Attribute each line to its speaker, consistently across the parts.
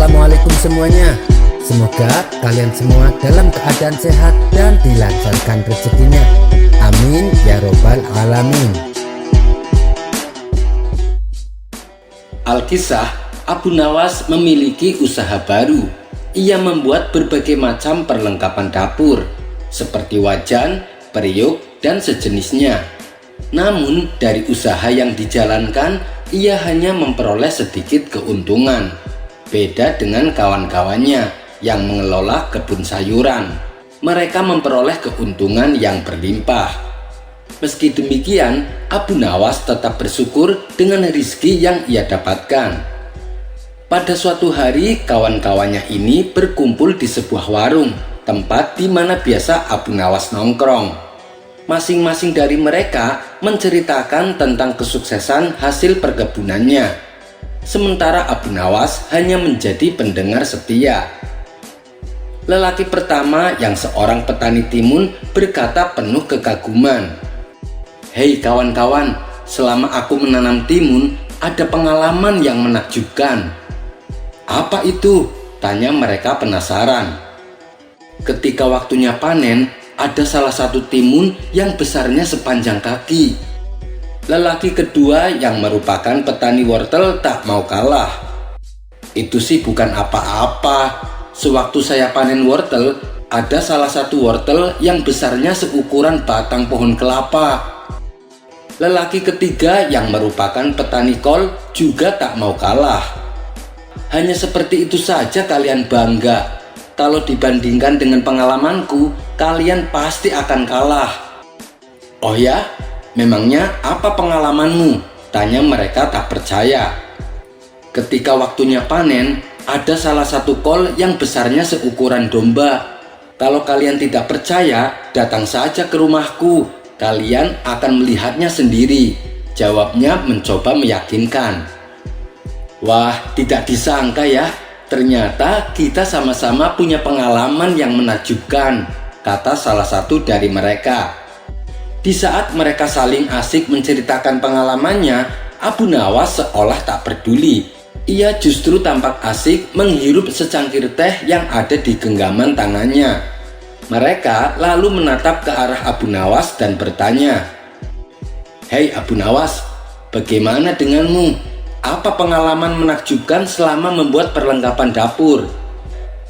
Speaker 1: Assalamualaikum semuanya. Semoga kalian semua dalam keadaan sehat dan dilancarkan rezekinya. Amin ya robbal alamin.
Speaker 2: Alkisah, Abu Nawas memiliki usaha baru. Ia membuat berbagai macam perlengkapan dapur seperti wajan, periuk, dan sejenisnya. Namun dari usaha yang dijalankan, ia hanya memperoleh sedikit keuntungan. Beda dengan kawan-kawannya yang mengelola kebun sayuran. Mereka memperoleh keuntungan yang berlimpah. Meski demikian, Abu Nawas tetap bersyukur dengan rezeki yang ia dapatkan. Pada suatu hari, kawan-kawannya ini berkumpul di sebuah warung, tempat di mana biasa Abu Nawas nongkrong. Masing-masing dari mereka menceritakan tentang kesuksesan hasil perkebunannya. Sementara Abu Nawas hanya menjadi pendengar setia. Lelaki pertama yang seorang petani timun berkata penuh kekaguman, "Hei kawan-kawan, selama aku menanam timun, ada pengalaman yang menakjubkan." "Apa itu?" tanya mereka penasaran. "Ketika waktunya panen, ada salah satu timun yang besarnya sepanjang kaki." Lelaki kedua yang merupakan petani wortel tak mau kalah. "Itu sih bukan apa-apa. Sewaktu saya panen wortel, ada salah satu wortel yang besarnya seukuran batang pohon kelapa." Lelaki ketiga yang merupakan petani kol juga tak mau kalah. "Hanya seperti itu saja kalian bangga. Kalau dibandingkan dengan pengalamanku, kalian pasti akan kalah." "Oh ya? Memangnya apa pengalamanmu?" tanya mereka tak percaya. "Ketika waktunya panen, ada salah satu kol yang besarnya seukuran domba. Kalau kalian tidak percaya, datang saja ke rumahku. Kalian akan melihatnya sendiri," jawabnya mencoba meyakinkan. "Wah, tidak disangka ya. Ternyata kita sama-sama punya pengalaman yang menakjubkan," kata salah satu dari mereka. Di saat mereka saling asik menceritakan pengalamannya, Abu Nawas seolah tak peduli. Ia justru tampak asik menghirup secangkir teh yang ada di genggaman tangannya. Mereka lalu menatap ke arah Abu Nawas dan bertanya, "Hei Abu Nawas, bagaimana denganmu? Apa pengalaman menakjubkan selama membuat perlengkapan dapur?"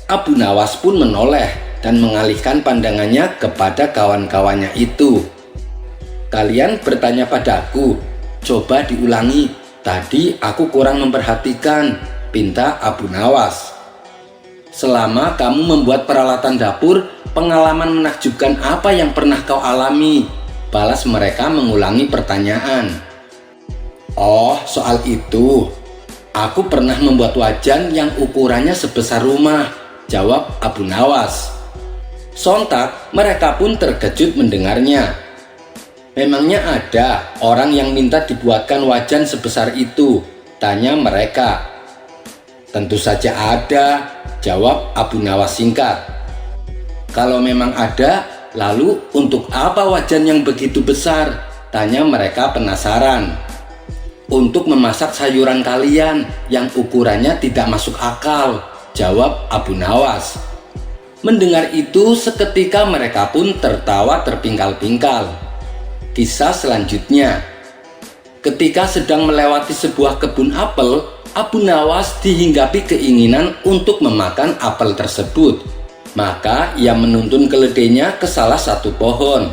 Speaker 2: Abu Nawas pun menoleh dan mengalihkan pandangannya kepada kawan-kawannya itu. "Kalian bertanya padaku, coba diulangi. Tadi aku kurang memperhatikan," pinta Abu Nawas. "Selama kamu membuat peralatan dapur, pengalaman menakjubkan apa yang pernah kau alami?" balas mereka mengulangi pertanyaan. "Oh, soal itu. Aku pernah membuat wajan yang ukurannya sebesar rumah," jawab Abu Nawas. Sontak mereka pun terkejut mendengarnya. "Memangnya ada orang yang minta dibuatkan wajan sebesar itu?" tanya mereka. "Tentu saja ada," jawab Abu Nawas singkat. "Kalau memang ada, lalu untuk apa wajan yang begitu besar?" tanya mereka penasaran. "Untuk memasak sayuran kalian yang ukurannya tidak masuk akal," jawab Abu Nawas. Mendengar itu, seketika mereka pun tertawa terpingkal-pingkal. Kisah selanjutnya. Ketika sedang melewati sebuah kebun apel, Abu Nawas dihinggapi keinginan untuk memakan apel tersebut. Maka ia menuntun keledainya ke salah satu pohon.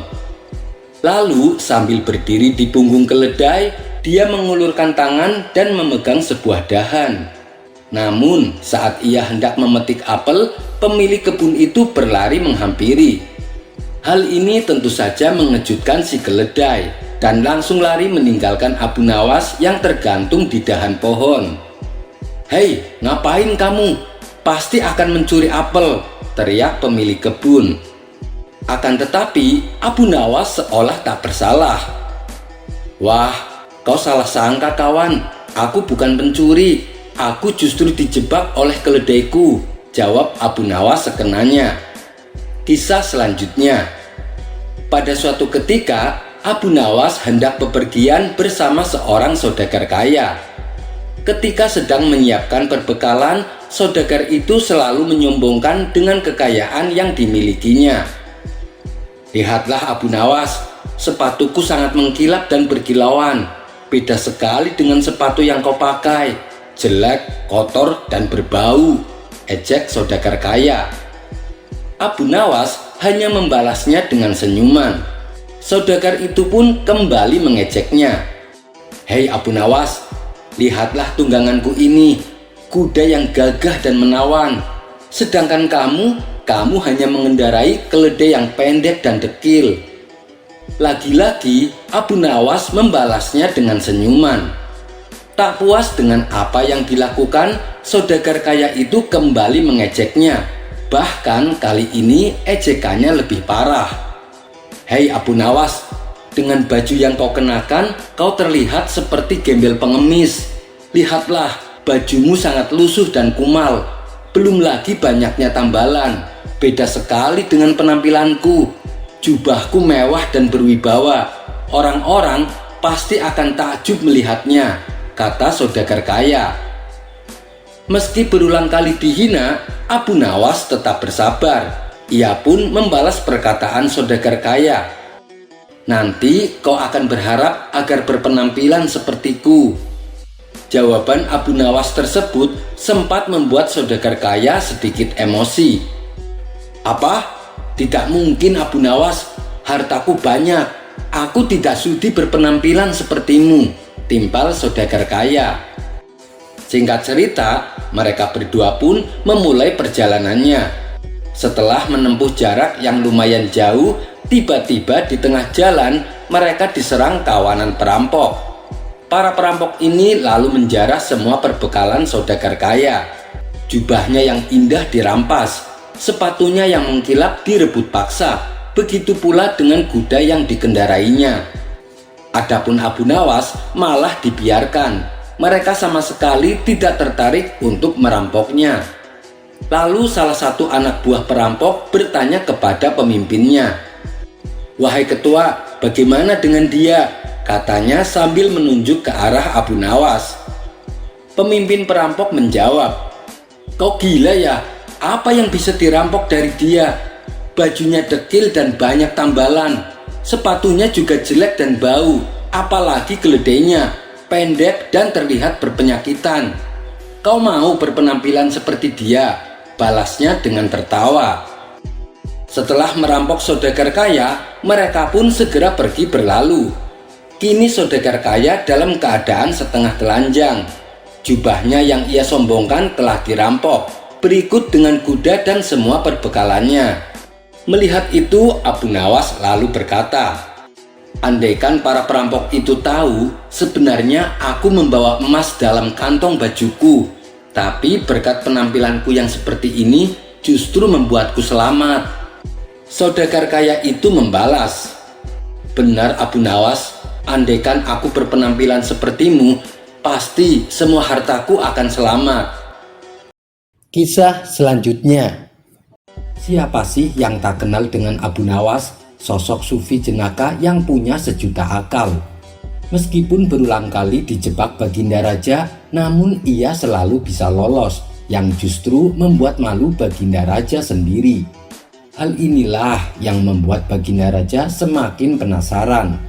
Speaker 2: Lalu sambil berdiri di punggung keledai, dia mengulurkan tangan dan memegang sebuah dahan. Namun saat ia hendak memetik apel, pemilik kebun itu berlari menghampiri. Hal ini tentu saja mengejutkan si keledai dan langsung lari meninggalkan Abu Nawas yang tergantung di dahan pohon. "Hei, ngapain kamu? Pasti akan mencuri apel," teriak pemilik kebun. Akan tetapi Abu Nawas seolah tak bersalah. "Wah, kau salah sangka kawan. Aku bukan pencuri. Aku justru dijebak oleh keledaiku," jawab Abu Nawas sekenanya. Kisah selanjutnya. Pada suatu ketika, Abu Nawas hendak bepergian bersama seorang saudagar kaya. Ketika sedang menyiapkan perbekalan, saudagar itu selalu menyombongkan dengan kekayaan yang dimilikinya. Lihatlah Abu Nawas, sepatuku sangat mengkilap dan berkilauan. Beda sekali dengan sepatu yang kau pakai. Jelek, kotor, dan berbau, ejek saudagar kaya. Abu Nawas hanya membalasnya dengan senyuman. Saudagar itu pun kembali mengejeknya. Hei Abu Nawas, lihatlah tungganganku ini, kuda yang gagah dan menawan. Sedangkan kamu hanya mengendarai keledai yang pendek dan dekil. Lagi-lagi Abu Nawas membalasnya dengan senyuman. Tak puas dengan apa yang dilakukan, saudagar kaya itu kembali mengejeknya. Bahkan kali ini ejekannya lebih parah. Hei Abu Nawas, dengan baju yang kau kenakan, kau terlihat seperti gembel pengemis. Lihatlah, bajumu sangat lusuh dan kumal. Belum lagi banyaknya tambalan. Beda sekali dengan penampilanku. Jubahku mewah dan berwibawa. Orang-orang pasti akan takjub melihatnya, kata saudagar kaya. Meski berulang kali dihina, Abu Nawas tetap bersabar. Ia pun membalas perkataan saudagar kaya. Nanti kau akan berharap agar berpenampilan sepertiku. Jawaban Abu Nawas tersebut sempat membuat saudagar kaya sedikit emosi. Apa? Tidak mungkin Abu Nawas, hartaku banyak. Aku tidak sudi berpenampilan sepertimu, timpal saudagar kaya. Singkat cerita, mereka berdua pun memulai perjalanannya. Setelah menempuh jarak yang lumayan jauh, tiba-tiba di tengah jalan mereka diserang kawanan perampok. Para perampok ini lalu menjarah semua perbekalan saudagar kaya. Jubahnya yang indah dirampas, sepatunya yang mengkilap direbut paksa, begitu pula dengan kuda yang dikendarainya. Adapun Abu Nawas malah dibiarkan. Mereka sama sekali tidak tertarik untuk merampoknya. Lalu salah satu anak buah perampok bertanya kepada pemimpinnya. Wahai ketua, bagaimana dengan dia? Katanya sambil menunjuk ke arah Abu Nawas. Pemimpin perampok menjawab, kau gila ya? Apa yang bisa dirampok dari dia? Bajunya dekil dan banyak tambalan. Sepatunya juga jelek dan bau. Apalagi keledainya, pendek dan terlihat berpenyakitan. Kau mau berpenampilan seperti dia? Balasnya dengan tertawa. Setelah merampok saudagar kaya, mereka pun segera pergi berlalu. Kini saudagar kaya dalam keadaan setengah telanjang. Jubahnya yang ia sombongkan telah dirampok, berikut dengan kuda dan semua perbekalannya. Melihat itu, Abu Nawas lalu berkata, andaikan para perampok itu tahu, sebenarnya aku membawa emas dalam kantong bajuku. Tapi berkat penampilanku yang seperti ini, justru membuatku selamat. Saudagar kaya itu membalas, benar Abu Nawas, andaikan aku berpenampilan sepertimu, pasti semua hartaku akan selamat.
Speaker 1: Kisah selanjutnya. Siapa sih yang tak kenal dengan Abu Nawas, sosok sufi jenaka yang punya sejuta akal? Meskipun berulang kali dijebak Baginda Raja, namun ia selalu bisa lolos, yang justru membuat malu Baginda Raja sendiri. Hal inilah yang membuat Baginda Raja semakin penasaran.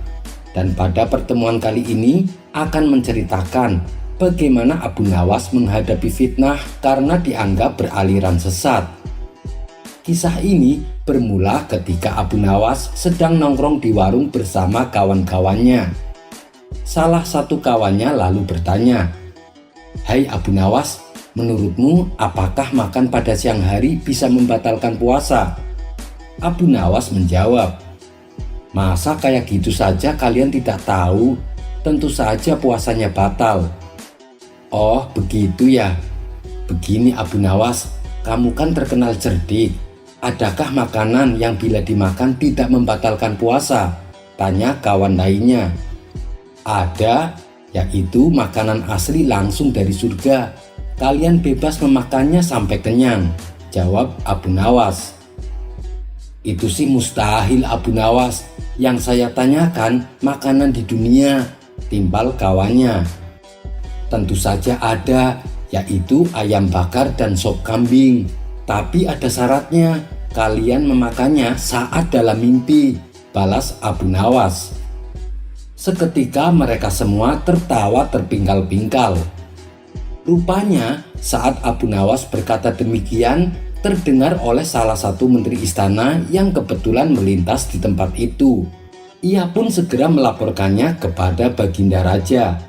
Speaker 1: Dan pada pertemuan kali ini akan menceritakan bagaimana Abu Nawas menghadapi fitnah karena dianggap beraliran sesat. Kisah ini bermula ketika Abu Nawas sedang nongkrong di warung bersama kawan-kawannya. Salah satu kawannya lalu bertanya, "Hai Abu Nawas, menurutmu apakah makan pada siang hari bisa membatalkan puasa?" Abu Nawas menjawab, "Masa kayak gitu saja kalian tidak tahu? Tentu saja puasanya batal." "Oh begitu ya. Begini Abu Nawas, kamu kan terkenal cerdik. Adakah makanan yang bila dimakan tidak membatalkan puasa?" tanya kawan lainnya. "Ada, yaitu makanan asli langsung dari surga. Kalian bebas memakannya sampai kenyang," jawab Abu Nawas. "Itu sih mustahil Abu Nawas. Yang saya tanyakan makanan di dunia," timpal kawannya. "Tentu saja ada, yaitu ayam bakar dan sop kambing. Tapi ada syaratnya, kalian memakannya saat dalam mimpi, balas Abu Nawas. Seketika mereka semua tertawa terpingkal-pingkal. Rupanya saat Abu Nawas berkata demikian, terdengar oleh salah satu menteri istana yang kebetulan melintas di tempat itu. Ia pun segera melaporkannya kepada Baginda Raja.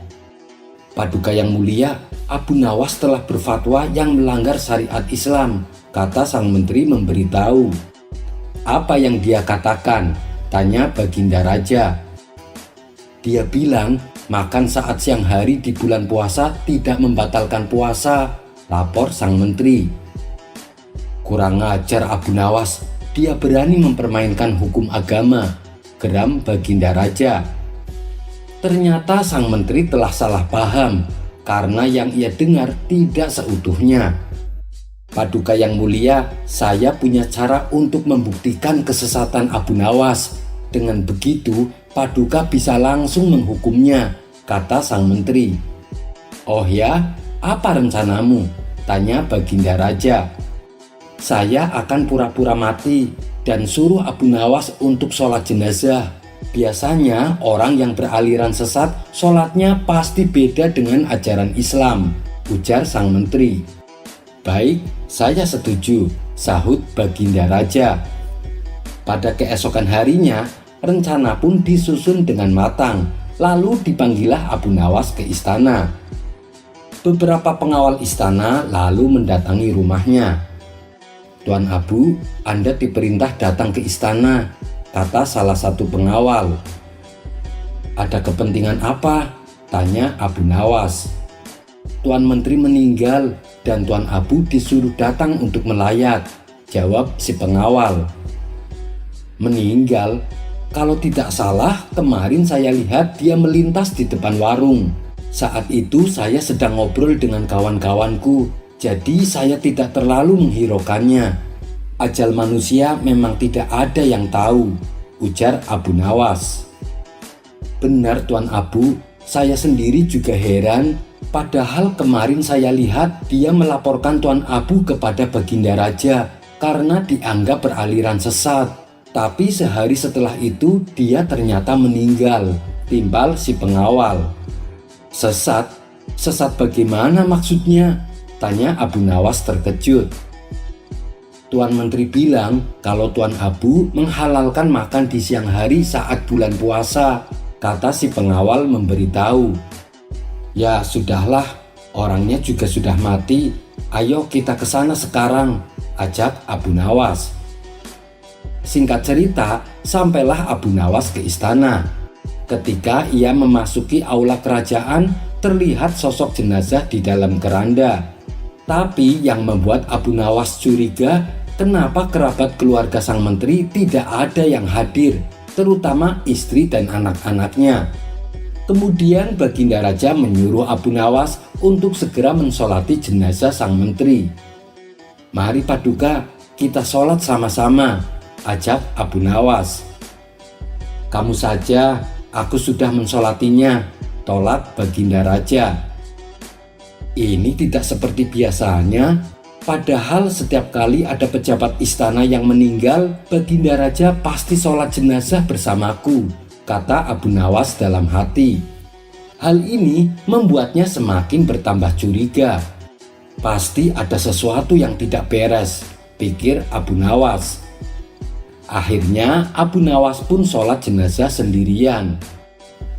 Speaker 1: Paduka yang mulia, Abu Nawas telah berfatwa yang melanggar syariat Islam, kata sang menteri memberitahu. Apa yang dia katakan? Tanya Baginda Raja. Dia bilang makan saat siang hari di bulan puasa tidak membatalkan puasa, lapor sang menteri. Kurang ajar Abu Nawas, dia berani mempermainkan hukum agama, geram Baginda Raja. Ternyata sang menteri telah salah paham karena yang ia dengar tidak seutuhnya. Paduka yang mulia, saya punya cara untuk membuktikan kesesatan Abu Nawas. Dengan begitu, Paduka bisa langsung menghukumnya, kata sang menteri. Oh ya, apa rencanamu? Tanya Baginda Raja. Saya akan pura-pura mati dan suruh Abu Nawas untuk sholat jenazah. Biasanya orang yang beraliran sesat sholatnya pasti beda dengan ajaran Islam, ujar sang menteri. Baik, saya setuju, sahut Baginda Raja. Pada keesokan harinya, rencana pun disusun dengan matang, lalu dipanggillah Abu Nawas ke istana. Beberapa pengawal istana lalu mendatangi rumahnya. Tuan Abu, Anda diperintah datang ke istana, kata salah satu pengawal. Ada kepentingan apa? Tanya Abu Nawas. Tuan Menteri meninggal dan Tuan Abu disuruh datang untuk melayat, jawab si pengawal. Meninggal? Kalau tidak salah, kemarin saya lihat dia melintas di depan warung. Saat itu saya sedang ngobrol dengan kawan-kawanku, jadi saya tidak terlalu menghiraukannya. Ajal manusia memang tidak ada yang tahu, ujar Abu Nawas. Benar Tuan Abu, saya sendiri juga heran. Padahal kemarin saya lihat dia melaporkan Tuan Abu kepada Baginda Raja karena dianggap beraliran sesat. Tapi sehari setelah itu dia ternyata meninggal, timbal si pengawal. Sesat? Sesat bagaimana maksudnya? Tanya Abu Nawas terkejut. Tuan Menteri bilang kalau Tuan Abu menghalalkan makan di siang hari saat bulan puasa, kata si pengawal memberitahu. Ya sudahlah, orangnya juga sudah mati. Ayo kita ke sana sekarang, ajak Abu Nawas. Singkat cerita, sampailah Abu Nawas ke istana. Ketika ia memasuki aula kerajaan, terlihat sosok jenazah di dalam keranda. Tapi yang membuat Abu Nawas curiga, kenapa kerabat keluarga sang menteri tidak ada yang hadir, terutama istri dan anak-anaknya. Kemudian Baginda Raja menyuruh Abu Nawas untuk segera mensolati jenazah sang menteri. Mari Paduka, kita sholat sama-sama, ajak Abu Nawas. Kamu saja, aku sudah mensolatinya, tolak Baginda Raja. Ini tidak seperti biasanya, padahal setiap kali ada pejabat istana yang meninggal, Baginda Raja pasti sholat jenazah bersamaku, kata Abu Nawas dalam hati. Hal ini membuatnya semakin bertambah curiga. Pasti ada sesuatu yang tidak beres, pikir Abu Nawas. Akhirnya Abu Nawas pun sholat jenazah sendirian.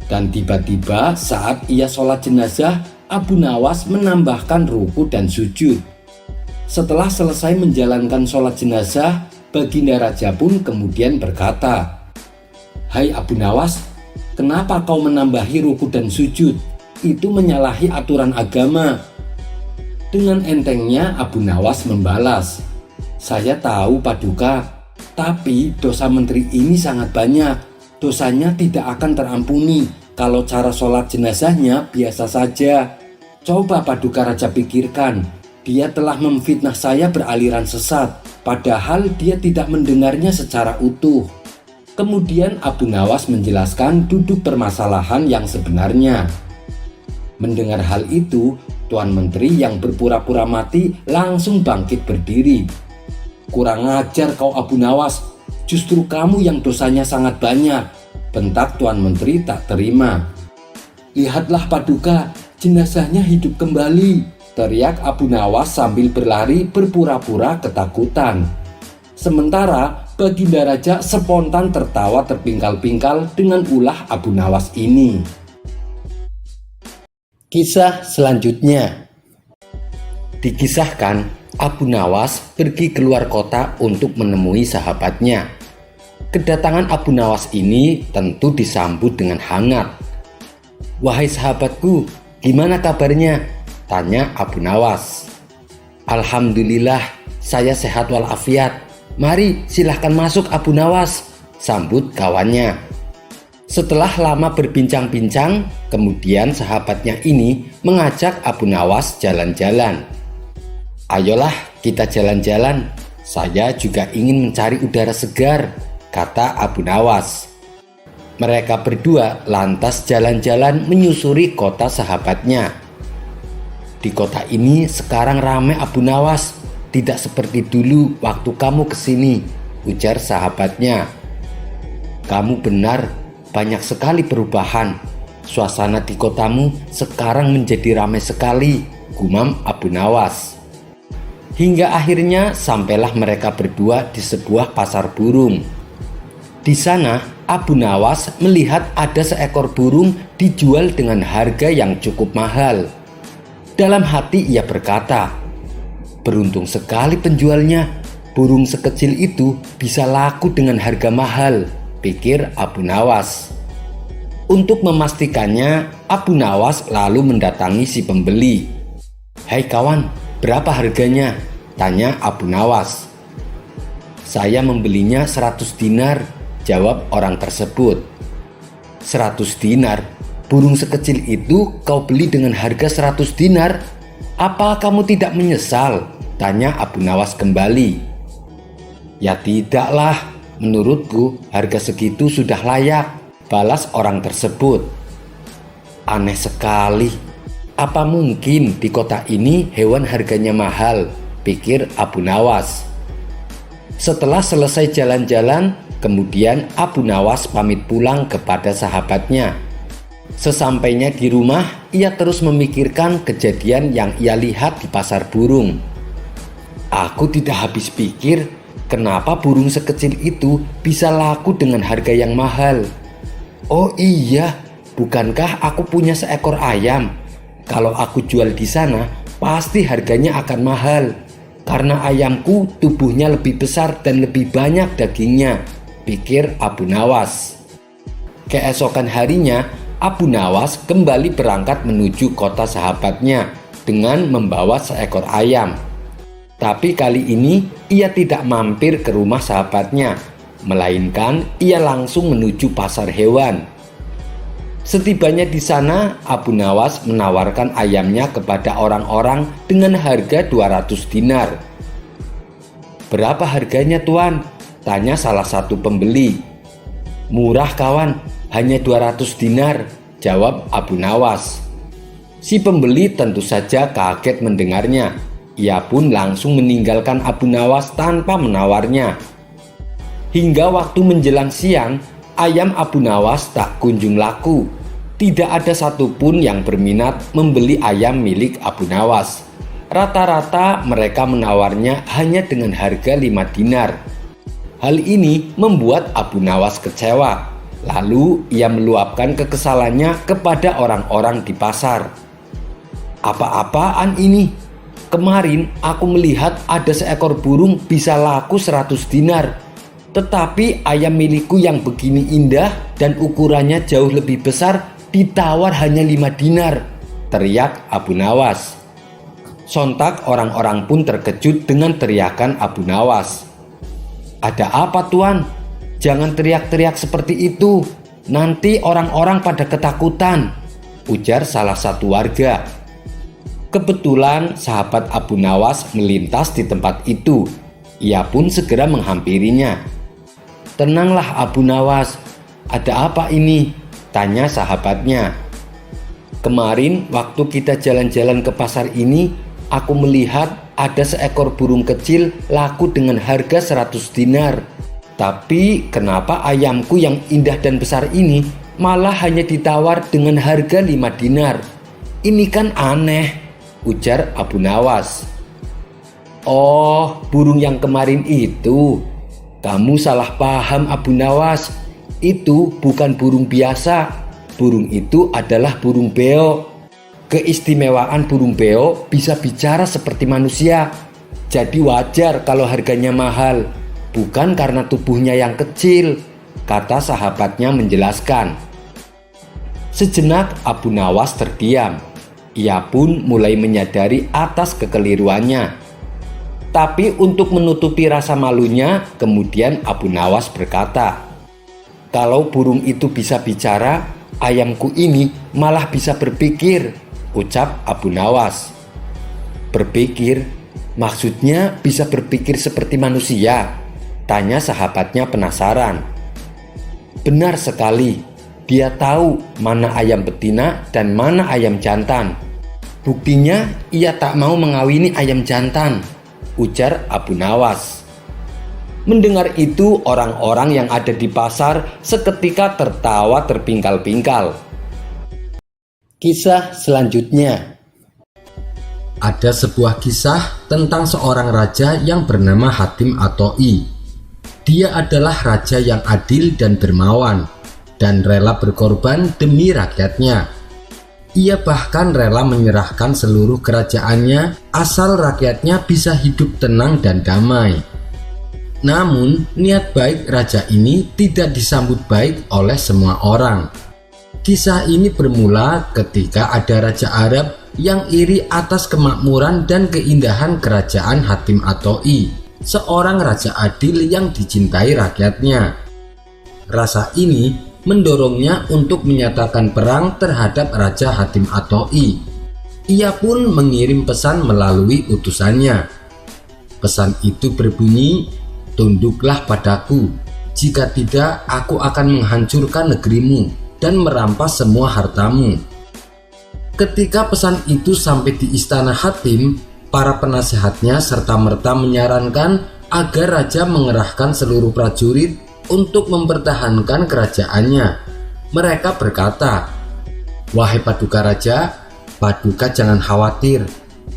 Speaker 1: Dan tiba-tiba saat ia sholat jenazah, Abu Nawas menambahkan ruku dan sujud. Setelah selesai menjalankan sholat jenazah, Baginda Raja pun kemudian berkata, Hai Abu Nawas, kenapa kau menambahi ruku dan sujud? Itu menyalahi aturan agama. Dengan entengnya Abu Nawas membalas, Saya tahu Paduka, tapi dosa menteri ini sangat banyak. Dosanya tidak akan terampuni kalau cara sholat jenazahnya biasa saja. Coba Paduka Raja pikirkan, dia telah memfitnah saya beraliran sesat, padahal dia tidak mendengarnya secara utuh. Kemudian Abu Nawas menjelaskan duduk permasalahan yang sebenarnya. Mendengar hal itu, Tuan Menteri yang berpura-pura mati langsung bangkit berdiri. "Kurang ajar kau Abu Nawas, justru kamu yang dosanya sangat banyak," bentak Tuan Menteri tak terima. "Lihatlah Paduka, jenazahnya hidup kembali," teriak Abu Nawas sambil berlari berpura-pura ketakutan. Sementara Baginda Raja spontan tertawa terpingkal-pingkal dengan ulah Abu Nawas ini. Kisah selanjutnya. Dikisahkan, Abu Nawas pergi keluar kota untuk menemui sahabatnya. Kedatangan Abu Nawas ini tentu disambut dengan hangat. "Wahai sahabatku, gimana kabarnya?" tanya Abu Nawas. "Alhamdulillah, saya sehat walafiat. Mari silahkan masuk Abu Nawas," sambut kawannya. Setelah lama berbincang-bincang, kemudian sahabatnya ini mengajak Abu Nawas jalan-jalan. "Ayolah kita jalan-jalan, saya juga ingin mencari udara segar," kata Abu Nawas. Mereka berdua lantas jalan-jalan menyusuri kota sahabatnya. "Di kota ini sekarang ramai Abu Nawas, tidak seperti dulu waktu kamu kesini," ujar sahabatnya. "Kamu benar, banyak sekali perubahan. Suasana di kotamu sekarang menjadi ramai sekali," gumam Abu Nawas. Hingga akhirnya sampailah mereka berdua di sebuah pasar burung. Di sana Abu Nawas melihat ada seekor burung dijual dengan harga yang cukup mahal. Dalam hati ia berkata, "Beruntung sekali penjualnya, burung sekecil itu bisa laku dengan harga mahal," pikir Abu Nawas. Untuk memastikannya, Abu Nawas lalu mendatangi si pembeli. "Hai kawan, berapa harganya?" tanya Abu Nawas. "Saya membelinya 100 dinar," jawab orang tersebut. "100 dinar? Burung sekecil itu kau beli dengan harga 100 dinar? Apa kamu tidak menyesal?" tanya Abu Nawas kembali. "Ya tidaklah, menurutku harga segitu sudah layak," balas orang tersebut. "Aneh sekali, apa mungkin di kota ini hewan harganya mahal?" pikir Abu Nawas. Setelah selesai jalan-jalan, kemudian Abu Nawas pamit pulang kepada sahabatnya. Sesampainya di rumah, ia terus memikirkan kejadian yang ia lihat di pasar burung. "Aku tidak habis pikir, kenapa burung sekecil itu bisa laku dengan harga yang mahal. Oh iya, bukankah aku punya seekor ayam? Kalau aku jual di sana, pasti harganya akan mahal. Karena ayamku tubuhnya lebih besar dan lebih banyak dagingnya," pikir Abu Nawas. Keesokan harinya, Abu Nawas kembali berangkat menuju kota sahabatnya dengan membawa seekor ayam. Tapi kali ini ia tidak mampir ke rumah sahabatnya, melainkan ia langsung menuju pasar hewan. Setibanya di sana, Abu Nawas menawarkan ayamnya kepada orang-orang dengan harga 200 dinar. "Berapa harganya tuan?" tanya salah satu pembeli. "Murah kawan, hanya 200 dinar," jawab Abu Nawas. Si pembeli tentu saja kaget mendengarnya. Ia pun langsung meninggalkan Abu Nawas tanpa menawarnya. Hingga waktu menjelang siang, ayam Abu Nawas tak kunjung laku. Tidak ada satupun yang berminat membeli ayam milik Abu Nawas. Rata-rata mereka menawarnya hanya dengan harga 5 dinar. Hal ini membuat Abu Nawas kecewa. Lalu ia meluapkan kekesalannya kepada orang-orang di pasar. "Apa-apaan ini? Kemarin aku melihat ada seekor burung bisa laku 100 dinar. Tetapi ayam milikku yang begini indah dan ukurannya jauh lebih besar ditawar hanya 5 dinar, teriak Abu Nawas. Sontak orang-orang pun terkejut dengan teriakan Abu Nawas. "Ada apa tuan? Jangan teriak-teriak seperti itu, nanti orang-orang pada ketakutan," ujar salah satu warga. Kebetulan sahabat Abu Nawas melintas di tempat itu. Ia pun segera menghampirinya. "Tenanglah Abu Nawas, ada apa ini?" tanya sahabatnya. Kemarin waktu kita jalan-jalan ke pasar ini, aku melihat ada seekor burung kecil laku dengan harga 100 dinar. Tapi kenapa ayamku yang indah dan besar ini malah hanya ditawar dengan harga 5 dinar? Ini kan aneh, ujar Abu Nawas. Oh, burung yang kemarin itu. Kamu salah paham, Abu Nawas. Itu bukan burung biasa. Burung itu adalah burung beo. Keistimewaan burung beo bisa bicara seperti manusia. Jadi wajar kalau harganya mahal. Bukan karena tubuhnya yang kecil, kata sahabatnya menjelaskan. Sejenak Abu Nawas terdiam. Ia pun mulai menyadari atas kekeliruannya. Tapi untuk menutupi rasa malunya, kemudian Abu Nawas berkata, "Kalau burung itu bisa bicara, ayamku ini malah bisa berpikir," ucap Abu Nawas. "Berpikir? Maksudnya bisa berpikir seperti manusia?" tanya sahabatnya penasaran. "Benar sekali, dia tahu mana ayam betina dan mana ayam jantan. Buktinya ia tak mau mengawini ayam jantan," ujar Abu Nawas. Mendengar itu, orang-orang yang ada di pasar seketika tertawa terpingkal-pingkal. Kisah selanjutnya. Ada sebuah kisah tentang seorang raja yang bernama Hatim At-Ta'i. Dia adalah raja yang adil dan dermawan dan rela berkorban demi rakyatnya. Ia bahkan rela menyerahkan seluruh kerajaannya asal rakyatnya bisa hidup tenang dan damai. Namun, niat baik raja ini tidak disambut baik oleh semua orang. Kisah ini bermula ketika ada raja Arab yang iri atas kemakmuran dan keindahan kerajaan Hatim At-Ta'i, seorang raja adil yang dicintai rakyatnya. Rasa ini mendorongnya untuk menyatakan perang terhadap Raja Hatim At-Ta'i. Ia pun mengirim pesan melalui utusannya. Pesan itu berbunyi, "Tunduklah padaku, jika tidak aku akan menghancurkan negerimu dan merampas semua hartamu." Ketika pesan itu sampai di istana Hatim, para penasehatnya serta-merta menyarankan agar raja mengerahkan seluruh prajurit untuk mempertahankan kerajaannya. Mereka berkata, "Wahai Paduka Raja, Paduka jangan khawatir.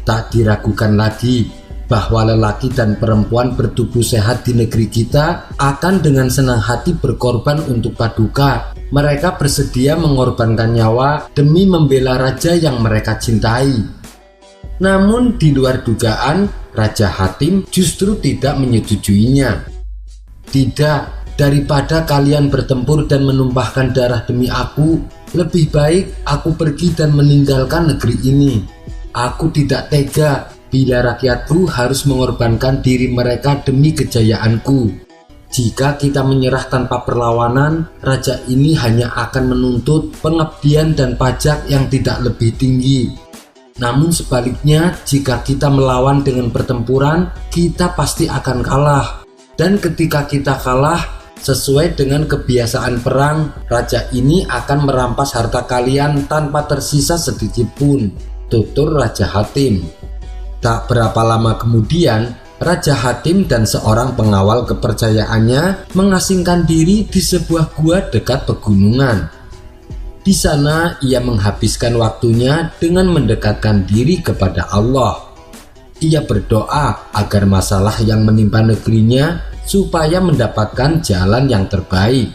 Speaker 1: Tak diragukan lagi bahwa lelaki dan perempuan bertubuh sehat di negeri kita akan dengan senang hati berkorban untuk Paduka. Mereka bersedia mengorbankan nyawa demi membela raja yang mereka cintai." Namun di luar dugaan, Raja Hatim justru tidak menyetujuinya. "Tidak, daripada kalian bertempur dan menumpahkan darah demi aku, lebih baik aku pergi dan meninggalkan negeri ini. Aku tidak tega bila rakyatku harus mengorbankan diri mereka demi kejayaanku. Jika kita menyerah tanpa perlawanan, raja ini hanya akan menuntut pengabdian dan pajak yang tidak lebih tinggi. Namun sebaliknya, jika kita melawan dengan pertempuran, kita pasti akan kalah. Dan ketika kita kalah, sesuai dengan kebiasaan perang, raja ini akan merampas harta kalian tanpa tersisa sedikit pun," tutur Raja Hatim. Tak berapa lama kemudian, Raja Hatim dan seorang pengawal kepercayaannya mengasingkan diri di sebuah gua dekat pegunungan. Di sana ia menghabiskan waktunya dengan mendekatkan diri kepada Allah. Ia berdoa agar masalah yang menimpa negerinya supaya mendapatkan jalan yang terbaik.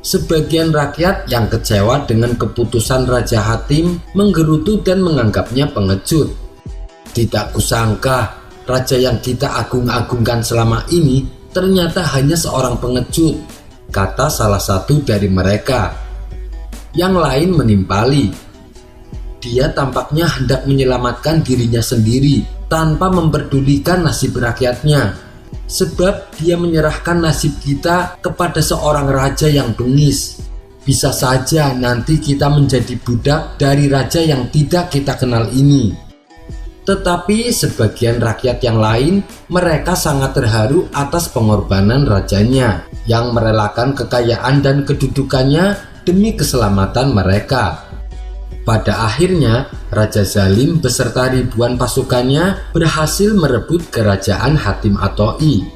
Speaker 1: Sebagian rakyat yang kecewa dengan keputusan Raja Hatim menggerutu dan menganggapnya pengecut. "Tidak kusangka raja yang kita agung-agungkan selama ini ternyata hanya seorang pengecut," kata salah satu dari mereka. Yang lain menimpali, "Dia tampaknya hendak menyelamatkan dirinya sendiri tanpa memperdulikan nasib rakyatnya. Sebab dia menyerahkan nasib kita kepada seorang raja yang bengis. Bisa saja nanti kita menjadi budak dari raja yang tidak kita kenal ini." Tetapi sebagian rakyat yang lain, mereka sangat terharu atas pengorbanan rajanya yang merelakan kekayaan dan kedudukannya demi keselamatan mereka. Pada akhirnya, Raja Zalim beserta ribuan pasukannya berhasil merebut kerajaan Hatim At-Ta'i.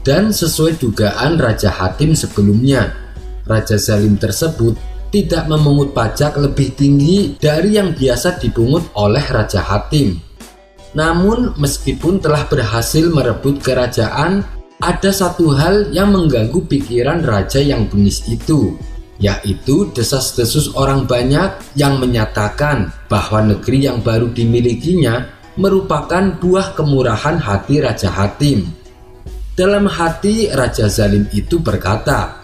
Speaker 1: Dan sesuai dugaan Raja Hatim sebelumnya, Raja Zalim tersebut tidak memungut pajak lebih tinggi dari yang biasa dipungut oleh Raja Hatim. Namun, meskipun telah berhasil merebut kerajaan, ada satu hal yang mengganggu pikiran raja yang bengis itu, yaitu desas-desus orang banyak yang menyatakan bahwa negeri yang baru dimilikinya merupakan buah kemurahan hati Raja Hatim. Dalam hati, Raja Zalim itu berkata,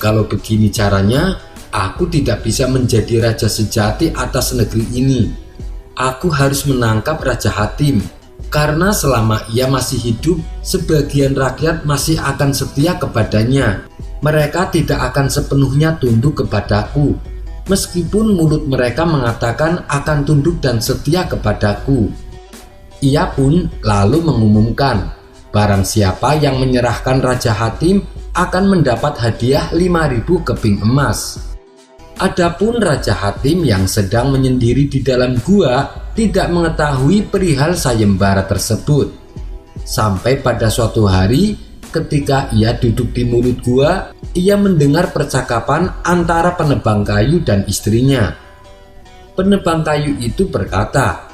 Speaker 1: "Kalau begini caranya, aku tidak bisa menjadi raja sejati atas negeri ini. Aku harus menangkap Raja Hatim, karena selama ia masih hidup, sebagian rakyat masih akan setia kepadanya. Mereka tidak akan sepenuhnya tunduk kepadaku, meskipun mulut mereka mengatakan akan tunduk dan setia kepadaku." Ia pun lalu mengumumkan, barang siapa yang menyerahkan Raja Hatim akan mendapat hadiah 5.000 keping emas. Adapun Raja Hatim yang sedang menyendiri di dalam gua tidak mengetahui perihal sayembara tersebut. Sampai pada suatu hari, ketika ia duduk di mulut gua, ia mendengar percakapan antara penebang kayu dan istrinya. Penebang kayu itu berkata,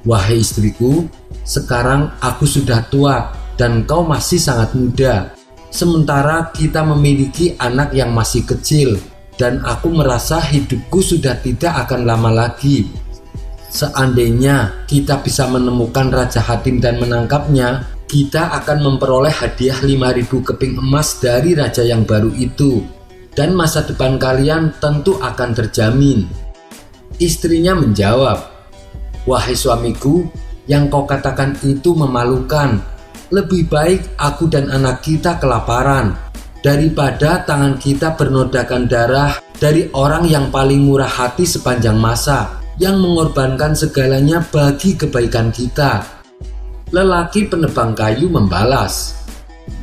Speaker 1: "Wahai istriku, sekarang aku sudah tua dan kau masih sangat muda. Sementara kita memiliki anak yang masih kecil, dan aku merasa hidupku sudah tidak akan lama lagi. Seandainya kita bisa menemukan Raja Hatim dan menangkapnya, kita akan memperoleh hadiah 5.000 keping emas dari raja yang baru itu, dan masa depan kalian tentu akan terjamin." Istrinya menjawab, "Wahai suamiku, yang kau katakan itu memalukan. Lebih baik aku dan anak kita kelaparan daripada tangan kita bernodakan darah dari orang yang paling murah hati sepanjang masa, yang mengorbankan segalanya bagi kebaikan kita." Lelaki penebang kayu membalas,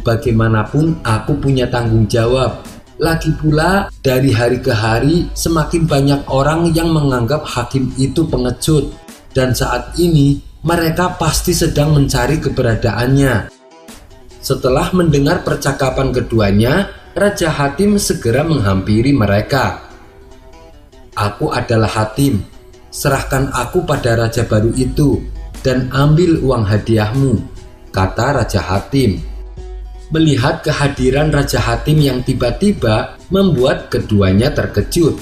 Speaker 1: "Bagaimanapun aku punya tanggung jawab. Lagi pula dari hari ke hari semakin banyak orang yang menganggap hakim itu pengecut, dan saat ini mereka pasti sedang mencari keberadaannya." Setelah mendengar percakapan keduanya, Raja Hatim segera menghampiri mereka. "Aku adalah Hatim. Serahkan aku pada raja baru itu dan ambil uang hadiahmu," kata Raja Hatim. Melihat kehadiran Raja Hatim yang tiba-tiba membuat keduanya terkejut.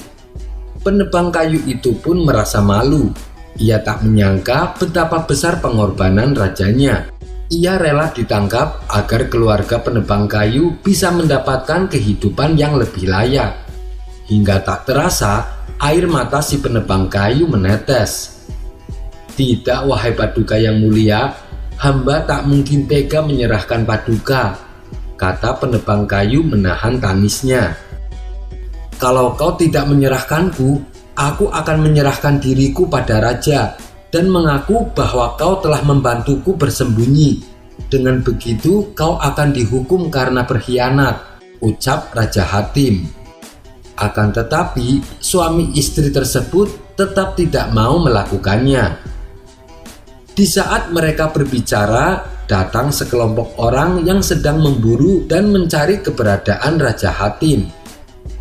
Speaker 1: Penebang kayu itu pun merasa malu. Ia tak menyangka betapa besar pengorbanan rajanya. Ia rela ditangkap agar keluarga penebang kayu bisa mendapatkan kehidupan yang lebih layak. Hingga tak terasa, air mata si penebang kayu menetes. "Tidak, wahai Paduka yang mulia, hamba tak mungkin tega menyerahkan Paduka," kata penebang kayu menahan tangisnya. "Kalau kau tidak menyerahkanku, aku akan menyerahkan diriku pada raja dan mengaku bahwa kau telah membantuku bersembunyi. Dengan begitu kau akan dihukum karena berkhianat," ucap Raja Hatim. Akan tetapi suami istri tersebut tetap tidak mau melakukannya. Di saat mereka berbicara, datang sekelompok orang yang sedang memburu dan mencari keberadaan Raja Hatim.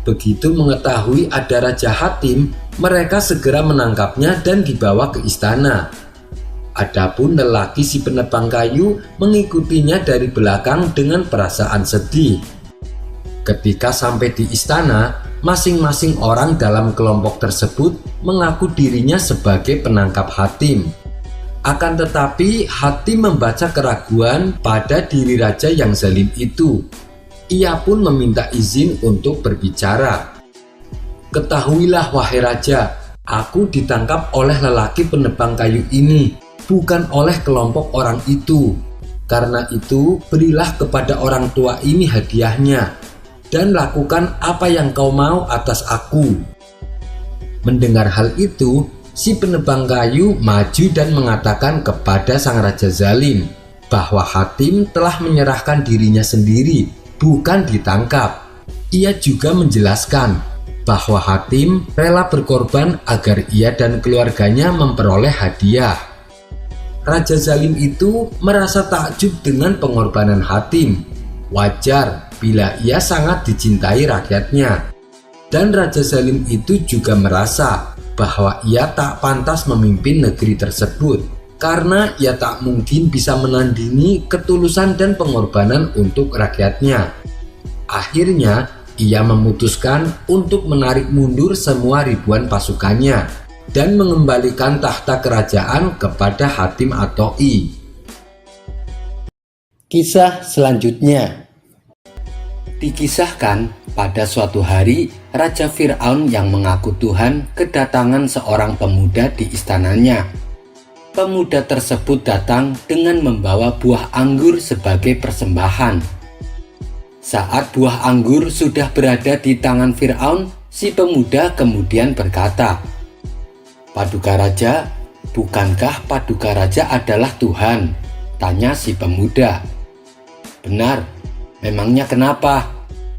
Speaker 1: Begitu mengetahui ada Raja Hatim, mereka segera menangkapnya dan dibawa ke istana. Adapun lelaki si penebang kayu mengikutinya dari belakang dengan perasaan sedih. Ketika sampai di istana, masing-masing orang dalam kelompok tersebut mengaku dirinya sebagai penangkap Hatim. Akan tetapi Hatim membaca keraguan pada diri raja yang zalim itu. Ia pun meminta izin untuk berbicara. "Ketahuilah wahai raja, aku ditangkap oleh lelaki penebang kayu ini, bukan oleh kelompok orang itu. Karena itu berilah kepada orang tua ini hadiahnya, dan lakukan apa yang kau mau atas aku." Mendengar hal itu, si penebang kayu maju dan mengatakan kepada sang raja zalim bahwa Hatim telah menyerahkan dirinya sendiri, bukan ditangkap. Ia juga menjelaskan bahwa Hatim rela berkorban agar ia dan keluarganya memperoleh hadiah. Raja zalim itu merasa takjub dengan pengorbanan Hatim. Wajar bila ia sangat dicintai rakyatnya. Dan Raja zalim itu juga merasa bahwa ia tak pantas memimpin negeri tersebut karena ia tak mungkin bisa menandingi ketulusan dan pengorbanan untuk rakyatnya. Akhirnya, ia memutuskan untuk menarik mundur semua ribuan pasukannya dan mengembalikan tahta kerajaan kepada Hatim at-Tha'i. Kisah selanjutnya. Dikisahkan pada suatu hari Raja Fir'aun yang mengaku Tuhan kedatangan seorang pemuda di istananya. Pemuda tersebut datang dengan membawa buah anggur sebagai persembahan. Saat buah anggur sudah berada di tangan Fir'aun, si pemuda kemudian berkata, "Paduka Raja, bukankah Paduka Raja adalah Tuhan?" Tanya si pemuda. "Benar, memangnya kenapa?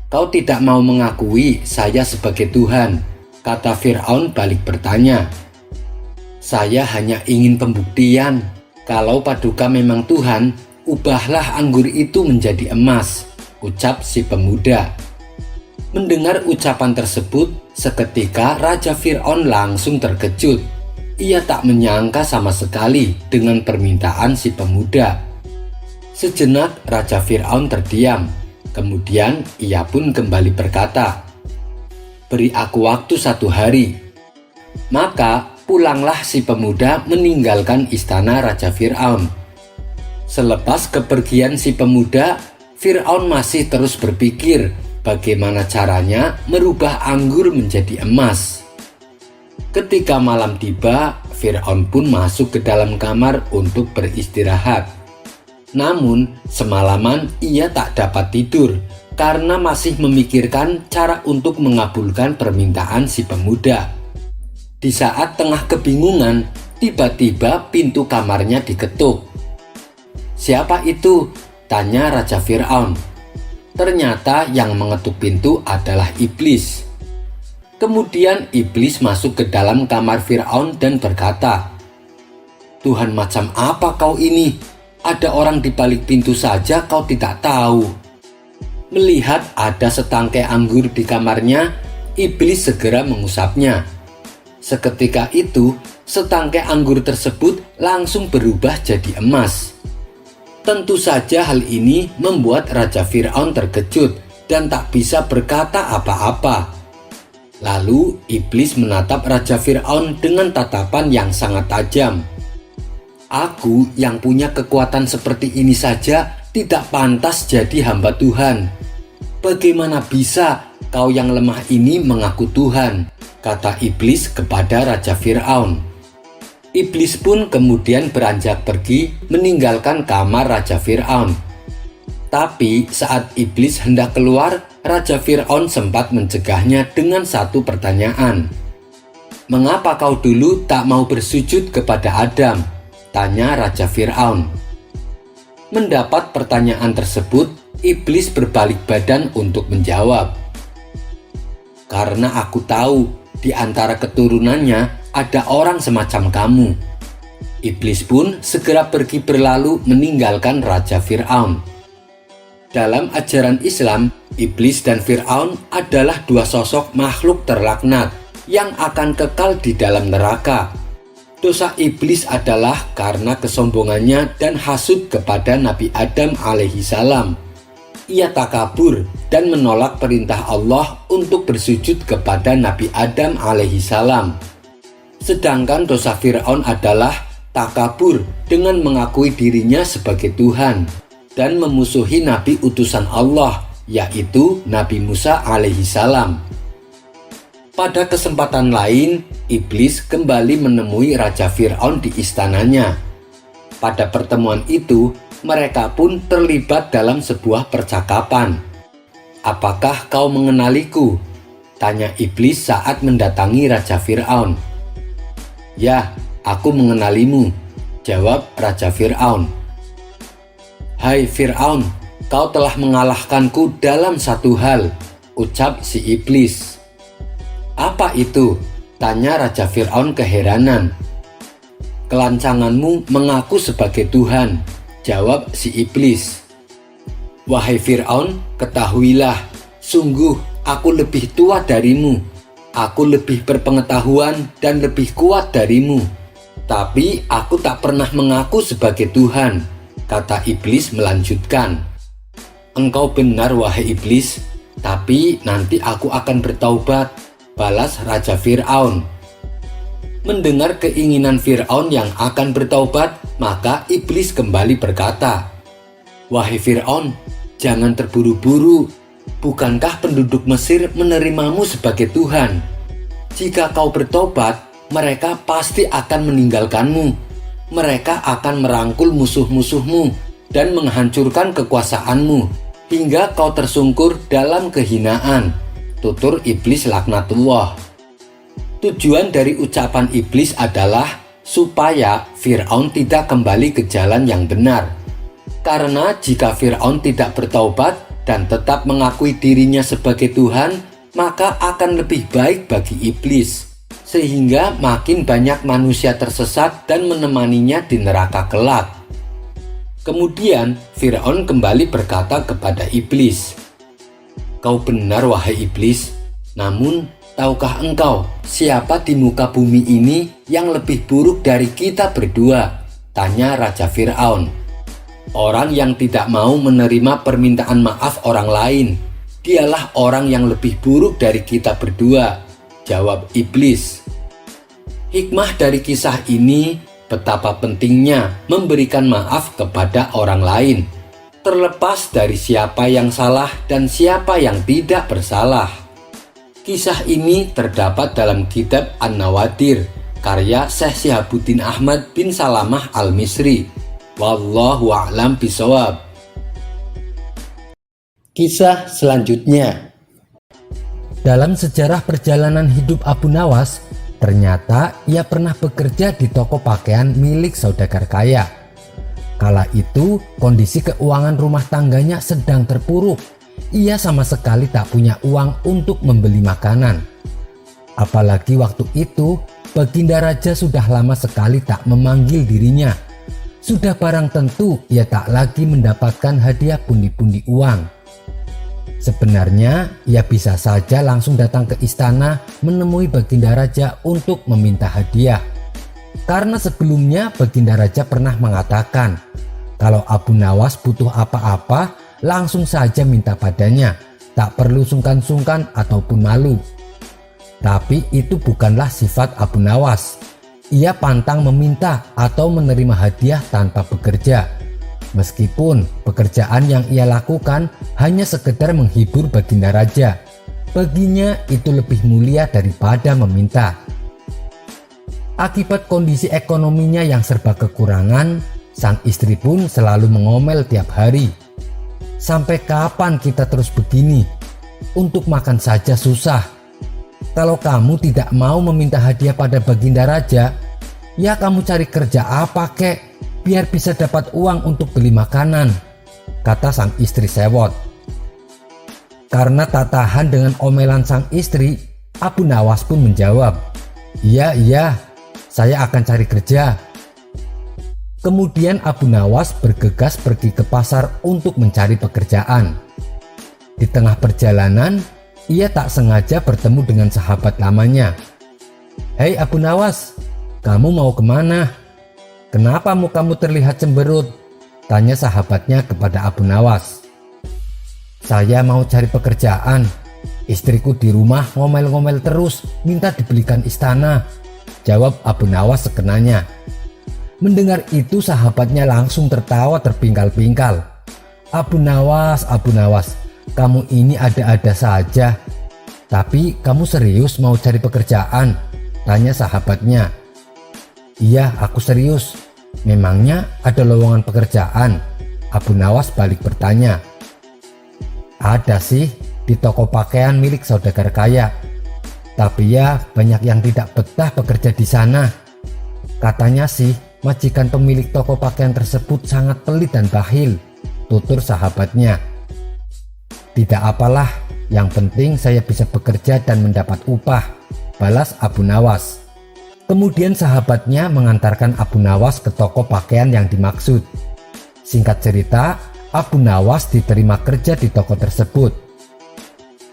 Speaker 1: Kau tidak mau mengakui saya sebagai Tuhan?" Kata Fir'aun balik bertanya. "Saya hanya ingin pembuktian. Kalau Paduka memang Tuhan, ubahlah anggur itu menjadi emas," ucap si pemuda. Mendengar ucapan tersebut, seketika Raja Fir'aun langsung terkejut. Ia tak menyangka sama sekali dengan permintaan si pemuda. Sejenak Raja Fir'aun terdiam. Kemudian ia pun kembali berkata, "Beri aku waktu 1 hari." Maka pulanglah si pemuda meninggalkan istana Raja Fir'aun. Selepas kepergian si pemuda, Fir'aun masih terus berpikir bagaimana caranya merubah anggur menjadi emas. Ketika malam tiba, Fir'aun pun masuk ke dalam kamar untuk beristirahat. Namun, semalaman ia tak dapat tidur karena masih memikirkan cara untuk mengabulkan permintaan si pemuda. Di saat tengah kebingungan, tiba-tiba pintu kamarnya diketuk. "Siapa itu?" tanya Raja Fir'aun. Ternyata yang mengetuk pintu adalah iblis. Kemudian iblis masuk ke dalam kamar Fir'aun dan berkata, "Tuhan macam apa kau ini? Ada orang di balik pintu saja kau tidak tahu." Melihat ada setangkai anggur di kamarnya, iblis segera mengusapnya. Seketika itu, setangkai anggur tersebut langsung berubah jadi emas. Tentu saja hal ini membuat Raja Fir'aun terkejut dan tak bisa berkata apa-apa. Lalu iblis menatap Raja Fir'aun dengan tatapan yang sangat tajam. "Aku yang punya kekuatan seperti ini saja tidak pantas jadi hamba Tuhan. Bagaimana bisa kau yang lemah ini mengaku Tuhan?" kata iblis kepada Raja Fir'aun. Iblis pun kemudian beranjak pergi meninggalkan kamar Raja Fir'aun. Tapi saat iblis hendak keluar, Raja Fir'aun sempat mencegahnya dengan satu pertanyaan. "Mengapa kau dulu tak mau bersujud kepada Adam?" tanya Raja Fir'aun. Mendapat pertanyaan tersebut, iblis berbalik badan untuk menjawab, "Karena aku tahu di antara keturunannya ada orang semacam kamu." Iblis pun segera pergi berlalu meninggalkan Raja Fir'aun. Dalam ajaran Islam, iblis dan Fir'aun adalah dua sosok makhluk terlaknat yang akan kekal di dalam neraka. Dosa iblis adalah karena kesombongannya dan hasud kepada Nabi Adam alaihissalam. Ia takabur dan menolak perintah Allah untuk bersujud kepada Nabi Adam alaihissalam. Sedangkan dosa Fir'aun adalah takabur dengan mengakui dirinya sebagai Tuhan dan memusuhi Nabi utusan Allah, yaitu Nabi Musa alaihissalam. Pada kesempatan lain, iblis kembali menemui Raja Fir'aun di istananya. Pada pertemuan itu, mereka pun terlibat dalam sebuah percakapan. "Apakah kau mengenaliku?" tanya iblis saat mendatangi Raja Fir'aun. "Ya, aku mengenalimu," jawab Raja Fir'aun. "Hai Fir'aun, kau telah mengalahkanku dalam satu hal," ucap si iblis. "Apa itu?" tanya Raja Fir'aun keheranan. "Kelancanganmu mengaku sebagai Tuhan," jawab si iblis. "Wahai Fir'aun, ketahuilah, sungguh aku lebih tua darimu. Aku lebih berpengetahuan dan lebih kuat darimu. Tapi aku tak pernah mengaku sebagai Tuhan," kata iblis melanjutkan. "Engkau benar wahai iblis, tapi nanti aku akan bertaubat," balas Raja Fir'aun. Mendengar keinginan Fir'aun yang akan bertaubat, maka iblis kembali berkata, "Wahai Fir'aun, jangan terburu-buru. Bukankah penduduk Mesir menerimamu sebagai Tuhan? Jika kau bertobat, mereka pasti akan meninggalkanmu. Mereka akan merangkul musuh-musuhmu dan menghancurkan kekuasaanmu hingga kau tersungkur dalam kehinaan," tutur iblis laknatullah. Tujuan dari ucapan iblis adalah supaya Fir'aun tidak kembali ke jalan yang benar. Karena jika Fir'aun tidak bertaubat dan tetap mengakui dirinya sebagai Tuhan, maka akan lebih baik bagi iblis, sehingga makin banyak manusia tersesat dan menemaninya di neraka kelak. Kemudian Fir'aun kembali berkata kepada iblis, "Kau benar wahai iblis, namun tahukah engkau siapa di muka bumi ini yang lebih buruk dari kita berdua?" tanya Raja Fir'aun. "Orang yang tidak mau menerima permintaan maaf orang lain. Dialah orang yang lebih buruk dari kita berdua," jawab iblis. Hikmah dari kisah ini betapa pentingnya memberikan maaf kepada orang lain, terlepas dari siapa yang salah dan siapa yang tidak bersalah. Kisah ini terdapat dalam kitab An-Nawadir karya Syekh Syihabuddin Ahmad bin Salamah Al-Misri. Wallahu a'lam bishawab. Kisah selanjutnya. Dalam sejarah perjalanan hidup Abu Nawas, ternyata ia pernah bekerja di toko pakaian milik saudagar kaya. Kala itu kondisi keuangan rumah tangganya sedang terpuruk. Ia sama sekali tak punya uang untuk membeli makanan. Apalagi waktu itu Baginda Raja sudah lama sekali tak memanggil dirinya. Sudah barang tentu ia tak lagi mendapatkan hadiah pundi-pundi uang. Sebenarnya ia bisa saja langsung datang ke istana menemui Baginda Raja untuk meminta hadiah. Karena sebelumnya Baginda Raja pernah mengatakan kalau Abu Nawas butuh apa-apa langsung saja minta padanya, tak perlu sungkan-sungkan ataupun malu. Tapi itu bukanlah sifat Abu Nawas. Ia pantang meminta atau menerima hadiah tanpa bekerja. Meskipun pekerjaan yang ia lakukan hanya sekedar menghibur Baginda Raja, baginya itu lebih mulia daripada meminta. Akibat kondisi ekonominya yang serba kekurangan, sang istri pun selalu mengomel tiap hari. "Sampai kapan kita terus begini? Untuk makan saja susah. Kalau kamu tidak mau meminta hadiah pada Baginda Raja, ya kamu cari kerja apa kek, biar bisa dapat uang untuk beli makanan," kata sang istri sewot. Karena tak tahan dengan omelan sang istri, Abu Nawas pun menjawab, Iya, saya akan cari kerja." Kemudian Abu Nawas bergegas pergi ke pasar untuk mencari pekerjaan. Di tengah perjalanan, ia tak sengaja bertemu dengan sahabat lamanya. "Hei Abu Nawas, kamu mau kemana? Kenapa mukamu terlihat cemberut?" tanya sahabatnya kepada Abu Nawas. "Saya mau cari pekerjaan. Istriku di rumah ngomel-ngomel terus minta dibelikan istana," jawab Abu Nawas sekenanya. Mendengar itu sahabatnya langsung tertawa terpingkal-pingkal. Abu Nawas, kamu ini ada-ada saja. Tapi kamu serius mau cari pekerjaan?" tanya sahabatnya. "Iya, aku serius. Memangnya ada lowongan pekerjaan?" Abu Nawas balik bertanya. "Ada sih, di toko pakaian milik saudagar kaya. Tapi ya banyak yang tidak betah bekerja di sana. Katanya sih majikan pemilik toko pakaian tersebut sangat pelit dan bakhil," tutur sahabatnya. "Tidak apalah, Yang penting saya bisa bekerja dan mendapat upah, balas Abu Nawas. Kemudian sahabatnya mengantarkan Abu Nawas ke toko pakaian yang dimaksud. Singkat cerita, Abu Nawas diterima kerja di toko tersebut.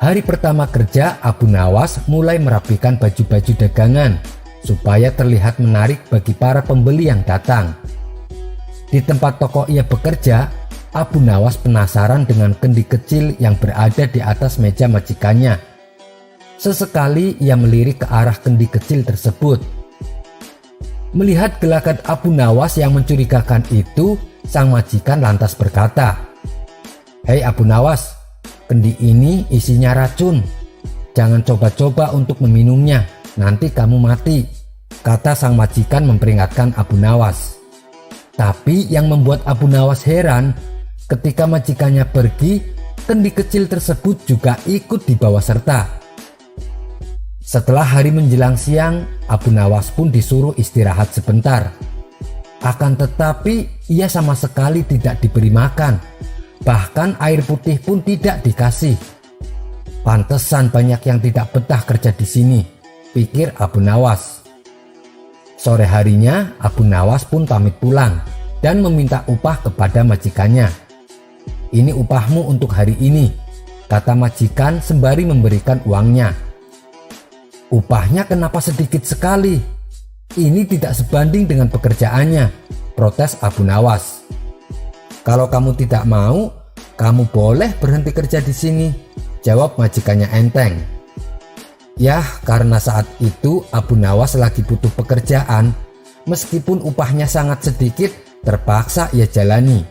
Speaker 1: Hari pertama kerja, Abu Nawas mulai merapikan baju-baju dagangan supaya terlihat menarik bagi para pembeli yang datang. Di tempat toko ia bekerja, Abu Nawas penasaran dengan kendi kecil yang berada di atas meja majikannya. Sesekali ia melirik ke arah kendi kecil tersebut. Melihat gelagat Abu Nawas yang mencurigakan itu, sang majikan lantas berkata, "Hei Abu Nawas, kendi ini isinya racun. Jangan coba-coba untuk meminumnya, nanti kamu mati," kata sang majikan memperingatkan Abu Nawas. Tapi yang membuat Abu Nawas heran, ketika majikannya pergi, kendi kecil tersebut juga ikut dibawa serta. Setelah hari menjelang siang, Abu Nawas pun disuruh istirahat sebentar. Akan tetapi ia sama sekali tidak diberi makan, bahkan air putih pun tidak dikasih. Pantesan banyak yang tidak betah kerja di sini, pikir Abu Nawas. Sore harinya Abu Nawas pun pamit pulang dan meminta upah kepada majikannya. "Ini upahmu untuk hari ini," kata majikan sembari memberikan uangnya. "Upahnya kenapa sedikit sekali? Ini tidak sebanding dengan pekerjaannya," protes Abu Nawas. "Kalau kamu tidak mau, kamu boleh berhenti kerja di sini," jawab majikannya enteng. Yah, karena saat itu Abu Nawas lagi butuh pekerjaan, meskipun upahnya sangat sedikit, terpaksa ia jalani.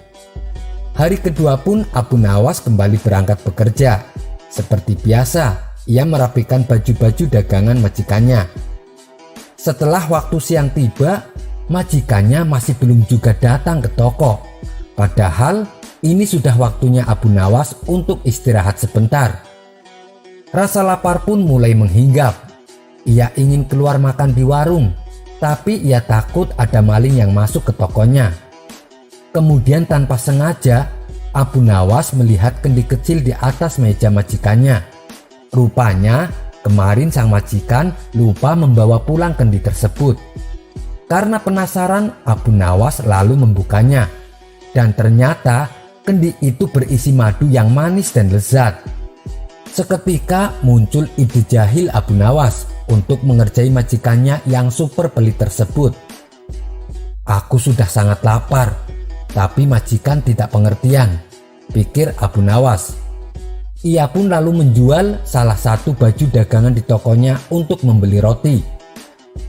Speaker 1: Hari kedua pun Abu Nawas kembali berangkat bekerja. Seperti biasa, ia merapikan baju-baju dagangan majikannya. Setelah waktu siang tiba, majikannya masih belum juga datang ke toko. Padahal ini sudah waktunya Abu Nawas untuk istirahat sebentar. Rasa lapar pun mulai menghinggap. Ia ingin keluar makan di warung, tapi ia takut ada maling yang masuk ke tokonya. Kemudian tanpa sengaja, Abu Nawas melihat kendi kecil di atas meja majikannya. Rupanya kemarin sang majikan lupa membawa pulang kendi tersebut. Karena penasaran, Abu Nawas lalu membukanya. Dan ternyata kendi itu berisi madu yang manis dan lezat. Seketika muncul ide jahil Abu Nawas untuk mengerjai majikannya yang super pelit tersebut. "Aku sudah sangat lapar, tapi majikan tidak pengertian," pikir Abu Nawas. Ia pun lalu menjual salah satu baju dagangan di tokonya untuk membeli roti.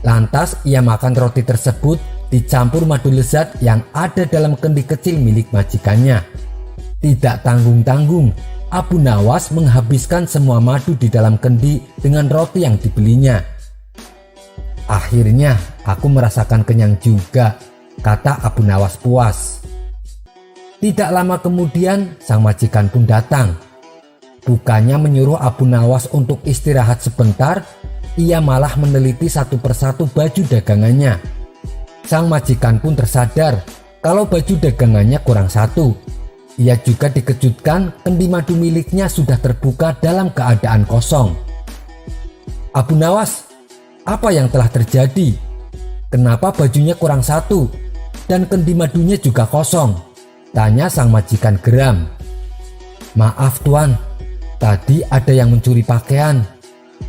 Speaker 1: Lantas ia makan roti tersebut dicampur madu lezat yang ada dalam kendi kecil milik majikannya. Tidak tanggung-tanggung, Abu Nawas menghabiskan semua madu di dalam kendi dengan roti yang dibelinya. "Akhirnya aku merasakan kenyang juga," kata Abu Nawas puas. Tidak lama kemudian sang majikan pun datang. Bukannya menyuruh Abu Nawas untuk istirahat sebentar, ia malah meneliti satu persatu baju dagangannya. Sang majikan pun tersadar kalau baju dagangannya kurang satu. Ia juga dikejutkan kendi madu miliknya sudah terbuka dalam keadaan kosong. "Abu Nawas, apa yang telah terjadi? Kenapa bajunya kurang satu dan kendi madunya juga kosong?" tanya sang majikan geram. "Maaf tuan, tadi ada yang mencuri pakaian.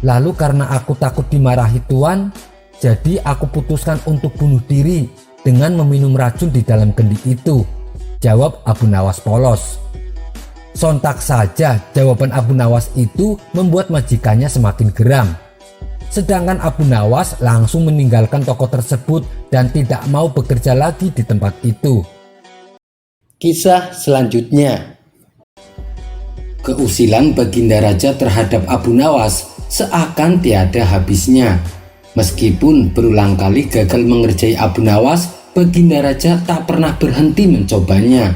Speaker 1: Lalu karena aku takut dimarahi tuan, jadi aku putuskan untuk bunuh diri dengan meminum racun di dalam kendi itu," jawab Abu Nawas polos. Sontak saja jawaban Abu Nawas itu membuat majikannya semakin geram. Sedangkan Abu Nawas langsung meninggalkan toko tersebut dan tidak mau bekerja lagi di tempat itu.
Speaker 2: Kisah selanjutnya. Keusilan Baginda Raja terhadap Abu Nawas seakan tiada habisnya. Meskipun berulang kali gagal mengerjai Abu Nawas, Baginda Raja tak pernah berhenti mencobanya.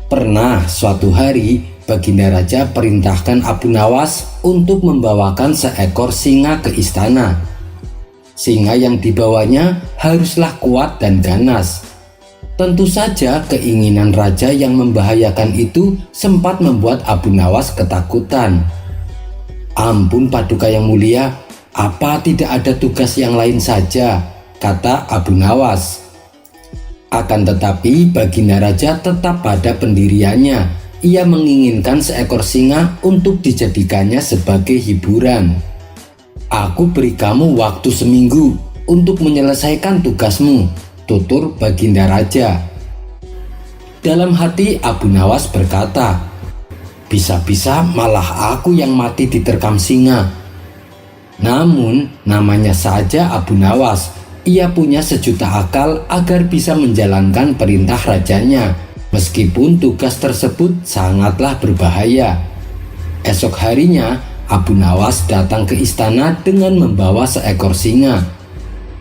Speaker 2: Pernah suatu hari, Baginda Raja perintahkan Abu Nawas untuk membawakan seekor singa ke istana. Singa yang dibawanya haruslah kuat dan ganas. Tentu saja keinginan raja yang membahayakan itu sempat membuat Abu Nawas ketakutan.
Speaker 1: Ampun Paduka yang mulia, apa tidak ada tugas yang lain saja? Kata Abu Nawas. Akan tetapi Baginda Raja tetap pada pendiriannya. Ia menginginkan seekor singa untuk dijadikannya sebagai hiburan. Aku beri kamu waktu seminggu untuk menyelesaikan tugasmu, tutur Baginda Raja. Dalam hati Abu Nawas berkata, bisa-bisa malah aku yang mati diterkam singa. Namun namanya saja Abu Nawas, ia punya sejuta akal agar bisa menjalankan perintah rajanya, meskipun tugas tersebut sangatlah berbahaya. Esok harinya Abu Nawas datang ke istana dengan membawa seekor singa.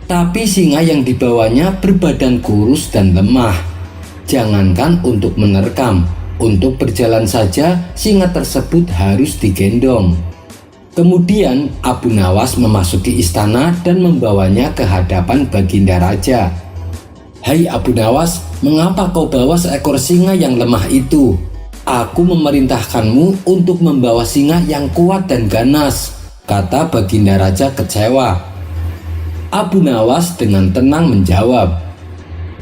Speaker 1: Tapi singa yang dibawanya berbadan kurus dan lemah. Jangankan untuk menerkam, untuk berjalan saja singa tersebut harus digendong. Kemudian Abu Nawas memasuki istana dan membawanya ke hadapan Baginda Raja. Hai Abu Nawas, mengapa kau bawa seekor singa yang lemah itu? Aku memerintahkanmu untuk membawa singa yang kuat dan ganas, kata Baginda Raja kecewa. Abu Nawas dengan tenang menjawab,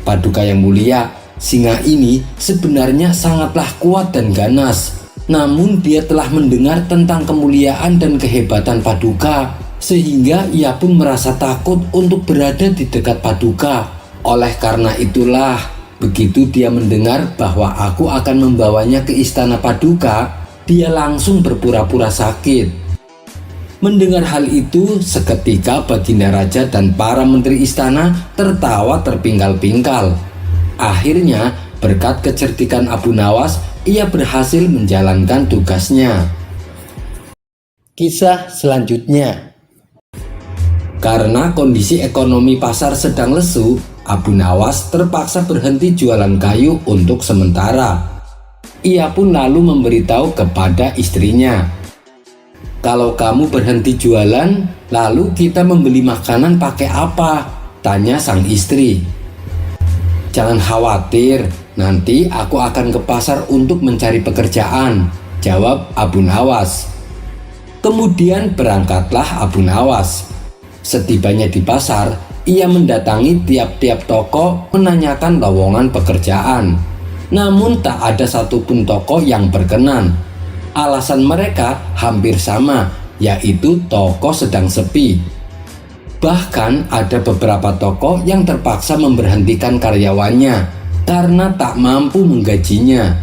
Speaker 1: Paduka yang mulia, singa ini sebenarnya sangatlah kuat dan ganas. Namun dia telah mendengar tentang kemuliaan dan kehebatan Paduka, sehingga ia pun merasa takut untuk berada di dekat Paduka. Oleh karena itulah, begitu dia mendengar bahwa aku akan membawanya ke istana Paduka, dia langsung berpura-pura sakit. Mendengar hal itu, seketika Baginda Raja dan para menteri istana tertawa terpingkal-pingkal. Akhirnya, berkat kecerdikan Abu Nawas, ia berhasil menjalankan tugasnya. Kisah selanjutnya. Karena kondisi ekonomi pasar sedang lesu, Abu Nawas terpaksa berhenti jualan kayu untuk sementara. Ia pun lalu memberitahu kepada istrinya, kalau kamu berhenti jualan, lalu kita membeli makanan pakai apa? Tanya sang istri. Jangan khawatir, nanti aku akan ke pasar untuk mencari pekerjaan, jawab Abu Nawas. Kemudian berangkatlah Abu Nawas. Setibanya di pasar, ia mendatangi tiap-tiap toko menanyakan lowongan pekerjaan. Namun tak ada satupun toko yang berkenan. Alasan mereka hampir sama, yaitu toko sedang sepi. Bahkan ada beberapa toko yang terpaksa memberhentikan karyawannya karena tak mampu menggajinya.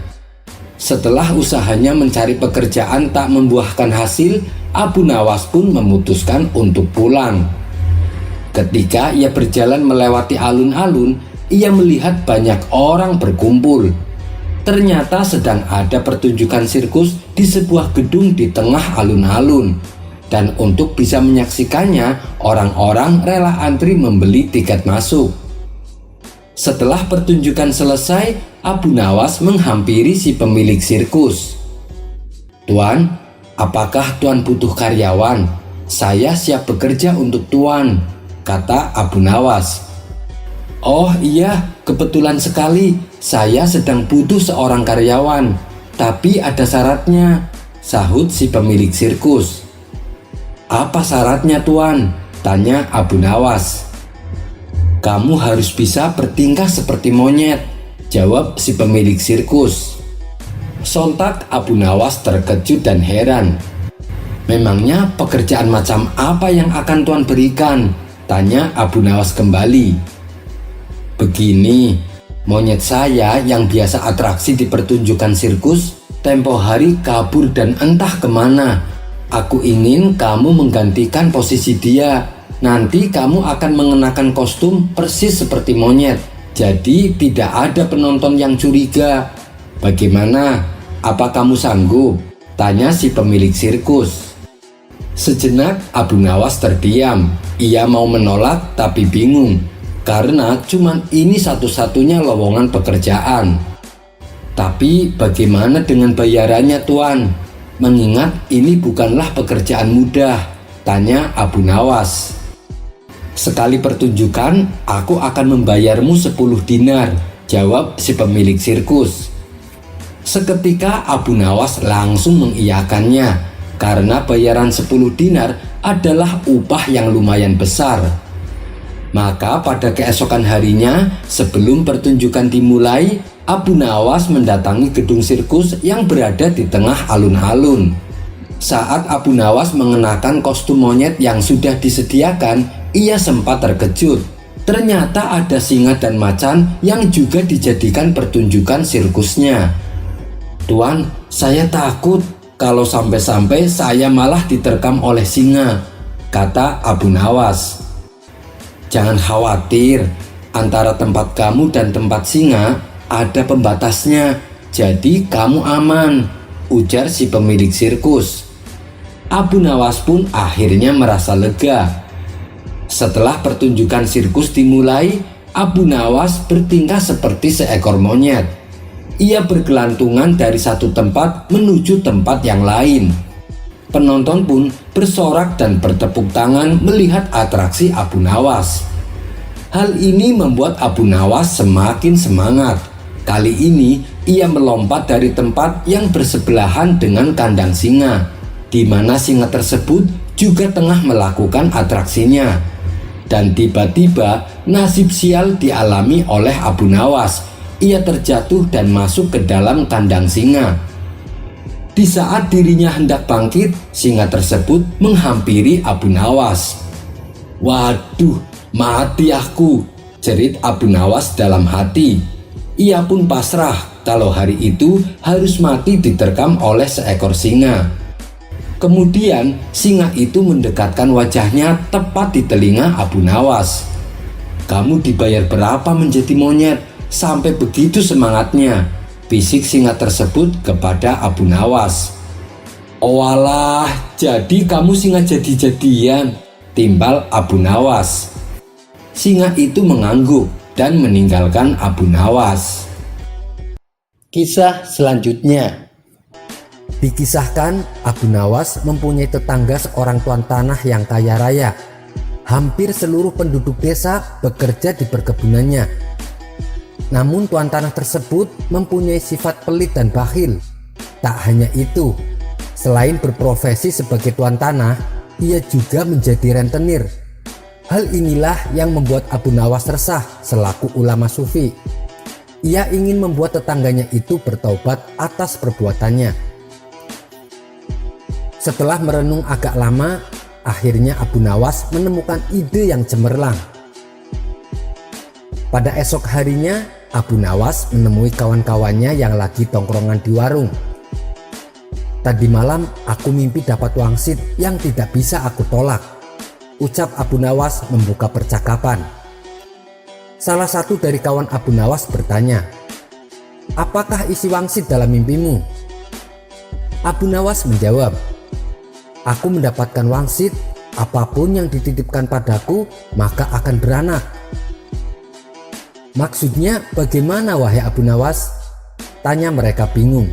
Speaker 1: Setelah usahanya mencari pekerjaan tak membuahkan hasil, Abu Nawas pun memutuskan untuk pulang. Ketika ia berjalan melewati alun-alun, ia melihat banyak orang berkumpul. Ternyata sedang ada pertunjukan sirkus di sebuah gedung di tengah alun-alun. Dan untuk bisa menyaksikannya, orang-orang rela antri membeli tiket masuk. Setelah pertunjukan selesai, Abu Nawas menghampiri si pemilik sirkus. Tuan, apakah Tuan butuh karyawan? Saya siap bekerja untuk Tuan, kata Abu Nawas. Oh iya, kebetulan sekali. Saya sedang butuh seorang karyawan, tapi ada syaratnya, sahut si pemilik sirkus. Apa syaratnya Tuan? Tanya Abu Nawas. Kamu harus bisa bertingkah seperti monyet, jawab si pemilik sirkus. Sontak Abu Nawas terkejut dan heran. Memangnya pekerjaan macam apa yang akan Tuan berikan? Tanya Abu Nawas kembali. Begini, monyet saya yang biasa atraksi di pertunjukan sirkus tempo hari kabur dan entah kemana. Aku ingin kamu menggantikan posisi dia. Nanti kamu akan mengenakan kostum persis seperti monyet. Jadi tidak ada penonton yang curiga. Bagaimana? Apa kamu sanggup? Tanya si pemilik sirkus. Sejenak Abu Nawas terdiam. Ia mau menolak tapi bingung. Karena cuman ini satu-satunya lowongan pekerjaan. Tapi bagaimana dengan bayarannya Tuan? Mengingat ini bukanlah pekerjaan mudah, tanya Abu Nawas. Sekali pertunjukan, aku akan membayarmu 10 dinar, jawab si pemilik sirkus. Seketika Abu Nawas langsung mengiyakannya. karena bayaran 10 dinar adalah upah yang lumayan besar. Maka pada keesokan harinya, sebelum pertunjukan dimulai, Abu Nawas mendatangi gedung sirkus yang berada di tengah alun-alun. Saat Abu Nawas mengenakan kostum monyet yang sudah disediakan, ia sempat terkejut. Ternyata ada singa dan macan yang juga dijadikan pertunjukan sirkusnya. "Tuan, saya takut kalau sampai-sampai saya malah diterkam oleh singa," kata Abu Nawas. "Jangan khawatir, antara tempat kamu dan tempat singa ada pembatasnya, jadi kamu aman," ujar si pemilik sirkus. Abu Nawas pun akhirnya merasa lega. Setelah pertunjukan sirkus dimulai, Abu Nawas bertingkah seperti seekor monyet. Ia bergelantungan dari satu tempat menuju tempat yang lain. Penonton pun bersorak dan bertepuk tangan melihat atraksi Abu Nawas. Hal ini membuat Abu Nawas semakin semangat. Kali ini ia melompat dari tempat yang bersebelahan dengan kandang singa, di mana singa tersebut juga tengah melakukan atraksinya. Dan tiba-tiba nasib sial dialami oleh Abu Nawas. Ia terjatuh dan masuk ke dalam kandang singa. Di saat dirinya hendak bangkit, singa tersebut menghampiri Abu Nawas. "Waduh, mati aku," jerit Abu Nawas dalam hati. Ia pun pasrah kalau hari itu harus mati diterkam oleh seekor singa. Kemudian singa itu mendekatkan wajahnya tepat di telinga Abu Nawas. "Kamu dibayar berapa menjadi monyet sampai begitu semangatnya?" bisik singa tersebut kepada Abu Nawas. "Oalah, jadi kamu singa jadi-jadian," timbal Abu Nawas. Singa itu mengangguk dan meninggalkan Abu Nawas. Kisah selanjutnya. Dikisahkan, Abu Nawas mempunyai tetangga seorang tuan tanah yang kaya raya. Hampir seluruh penduduk desa bekerja di perkebunannya. Namun tuan tanah tersebut mempunyai sifat pelit dan bakhil. Tak hanya itu, selain berprofesi sebagai tuan tanah, ia juga menjadi rentenir. Hal inilah yang membuat Abu Nawas resah selaku ulama sufi. Ia ingin membuat tetangganya itu bertaubat atas perbuatannya. Setelah merenung agak lama, akhirnya Abu Nawas menemukan ide yang cemerlang. Pada esok harinya, Abu Nawas menemui kawan-kawannya yang lagi tongkrongan di warung. "Tadi malam aku mimpi dapat wangsit yang tidak bisa aku tolak," ucap Abu Nawas membuka percakapan. Salah satu dari kawan Abu Nawas bertanya, "Apakah isi wangsit dalam mimpimu?" Abu Nawas menjawab, "Aku mendapatkan wangsit, apapun yang dititipkan padaku maka akan beranak." "Maksudnya bagaimana wahai Abu Nawas?" tanya mereka bingung.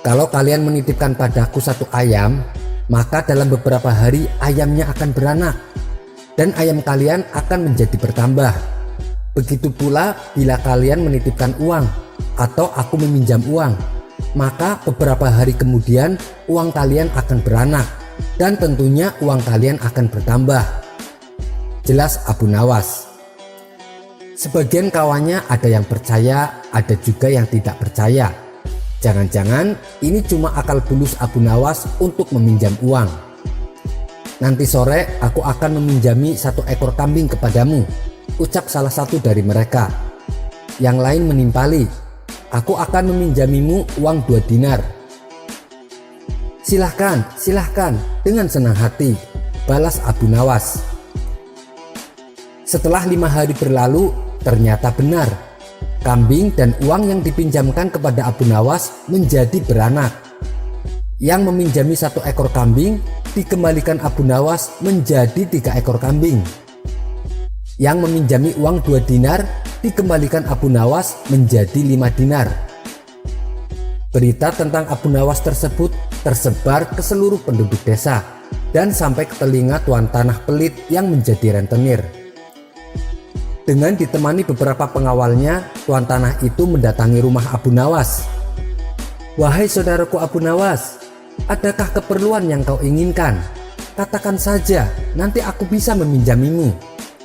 Speaker 1: "Kalau kalian menitipkan padaku satu ayam, maka dalam beberapa hari ayamnya akan beranak dan ayam kalian akan menjadi bertambah. Begitu pula bila kalian menitipkan uang atau aku meminjam uang, maka beberapa hari kemudian uang kalian akan beranak dan tentunya uang kalian akan bertambah," jelas Abu Nawas. Sebagian kawannya ada yang percaya, ada juga yang tidak percaya. Jangan-jangan ini cuma akal bulus Abu Nawas untuk meminjam uang. "Nanti sore aku akan meminjami 1 ekor kambing kepadamu," ucap salah satu dari mereka. Yang lain menimpali, "Aku akan meminjamimu uang 2 dinar. "Silahkan, silahkan," dengan senang hati, balas Abu Nawas. Setelah 5 hari berlalu, ternyata benar. Kambing dan uang yang dipinjamkan kepada Abu Nawas menjadi beranak. Yang meminjami 1 ekor kambing dikembalikan Abu Nawas menjadi 3 ekor kambing. Yang meminjami uang 2 dinar dikembalikan Abu Nawas menjadi 5 dinar. Berita tentang Abu Nawas tersebut tersebar ke seluruh penduduk desa dan sampai ke telinga tuan tanah pelit yang menjadi rentenir. Dengan ditemani beberapa pengawalnya, tuan tanah itu mendatangi rumah Abu Nawas. "Wahai saudaraku Abu Nawas, Adakah keperluan yang kau inginkan? Katakan saja, nanti aku bisa meminjamimu,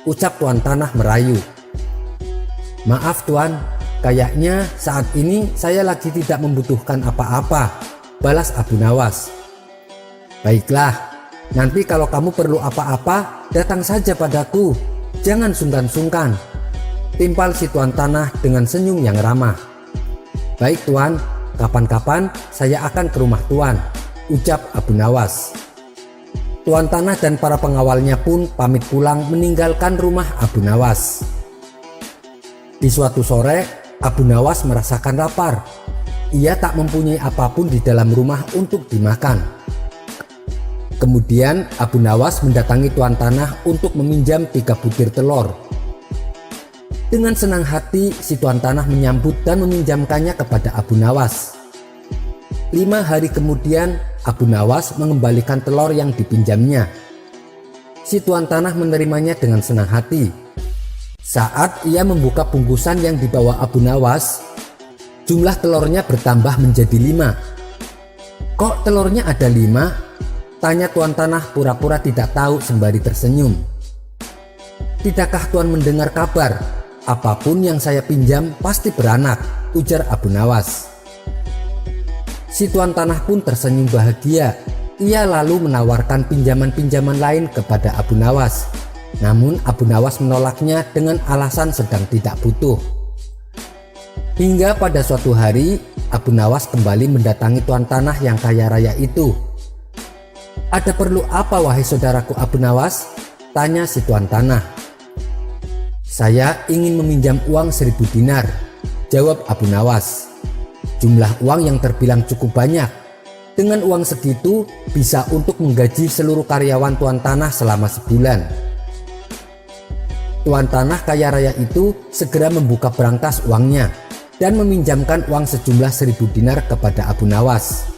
Speaker 1: ucap tuan tanah merayu. Maaf tuan, kayaknya saat ini saya lagi tidak membutuhkan apa-apa, balas Abu Nawas. Baiklah, nanti kalau kamu perlu apa-apa, datang saja padaku, jangan sungkan-sungkan, timpal si tuan tanah dengan senyum yang ramah. Baik tuan, kapan-kapan saya akan ke rumah tuan, ucap Abu Nawas. Tuan tanah dan para pengawalnya pun pamit pulang meninggalkan rumah Abu Nawas. Di suatu sore, Abu Nawas merasakan lapar. Ia tak mempunyai apapun di dalam rumah untuk dimakan. Kemudian Abu Nawas mendatangi tuan tanah untuk meminjam 3 butir telur. Dengan senang hati si tuan tanah menyambut dan meminjamkannya kepada Abu Nawas. 5 hari kemudian Abu Nawas mengembalikan telur yang dipinjamnya. Si tuan tanah menerimanya dengan senang hati. Saat ia membuka bungkusan yang dibawa Abu Nawas, jumlah telurnya bertambah menjadi 5. Kok telurnya ada 5? Tanya tuan tanah pura-pura tidak tahu sembari tersenyum. Tidakkah tuan mendengar kabar? Apapun yang saya pinjam pasti beranak, ujar Abu Nawas. Si tuan tanah pun tersenyum bahagia. Ia lalu menawarkan pinjaman-pinjaman lain kepada Abu Nawas. Namun Abu Nawas menolaknya dengan alasan sedang tidak butuh. Hingga pada suatu hari, Abu Nawas kembali mendatangi tuan tanah yang kaya raya itu. Ada perlu apa wahai saudaraku Abu Nawas? Tanya si tuan tanah. Saya ingin meminjam uang 1000 dinar, jawab Abu Nawas. Jumlah uang yang terbilang cukup banyak. Dengan uang segitu bisa untuk menggaji seluruh karyawan tuan tanah selama sebulan. Tuan tanah kaya raya itu segera membuka berangkas uangnya dan meminjamkan uang sejumlah 1000 dinar kepada Abu Nawas.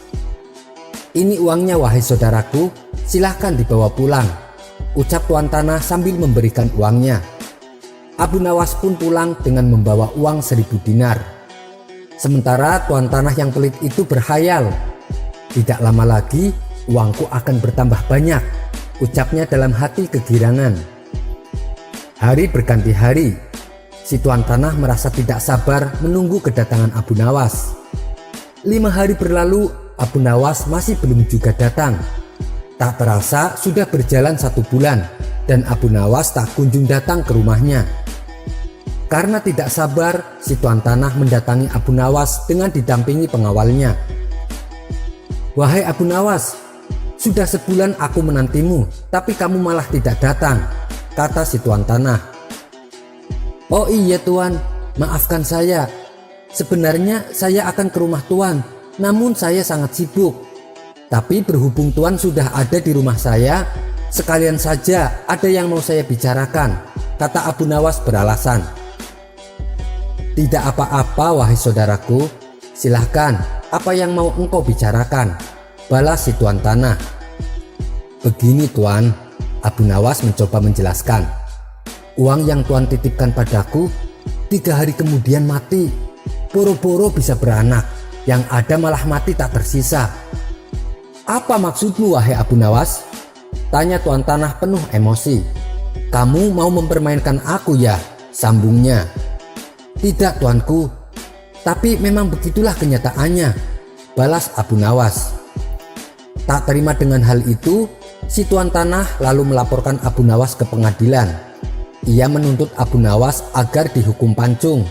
Speaker 1: Ini uangnya wahai saudaraku, silahkan dibawa pulang, ucap tuan tanah sambil memberikan uangnya. Abu Nawas pun pulang dengan membawa uang 1000 dinar. Sementara tuan tanah yang pelit itu berhayal. Tidak lama lagi uangku akan bertambah banyak, ucapnya dalam hati kegirangan. Hari berganti hari. Si tuan tanah merasa tidak sabar menunggu kedatangan Abu Nawas. 5 hari berlalu, Abu Nawas masih belum juga datang. Tak terasa sudah berjalan 1 bulan dan Abu Nawas tak kunjung datang ke rumahnya. Karena tidak sabar, si tuan tanah mendatangi Abu Nawas dengan didampingi pengawalnya. Wahai Abu Nawas, sudah sebulan aku menantimu, tapi kamu malah tidak datang, kata si tuan tanah. Oh iya tuan, maafkan saya. Sebenarnya saya akan ke rumah tuan, namun saya sangat sibuk. Tapi berhubung tuan sudah ada di rumah saya, sekalian saja ada yang mau saya bicarakan, kata Abu Nawas beralasan. Tidak apa-apa wahai saudaraku, silahkan, apa yang mau engkau bicarakan, balas si tuan tanah. Begini tuan, Abu Nawas mencoba menjelaskan. Uang yang tuan titipkan padaku 3 hari kemudian mati. Boro-boro bisa beranak, yang ada malah mati tak tersisa. Apa maksudmu wahai Abu Nawas? Tanya tuan tanah penuh emosi. Kamu mau mempermainkan aku ya? Sambungnya. Tidak tuanku, tapi memang begitulah kenyataannya, balas Abu Nawas. Tak terima dengan hal itu, si tuan tanah lalu melaporkan Abu Nawas ke pengadilan. Ia menuntut Abu Nawas agar dihukum pancung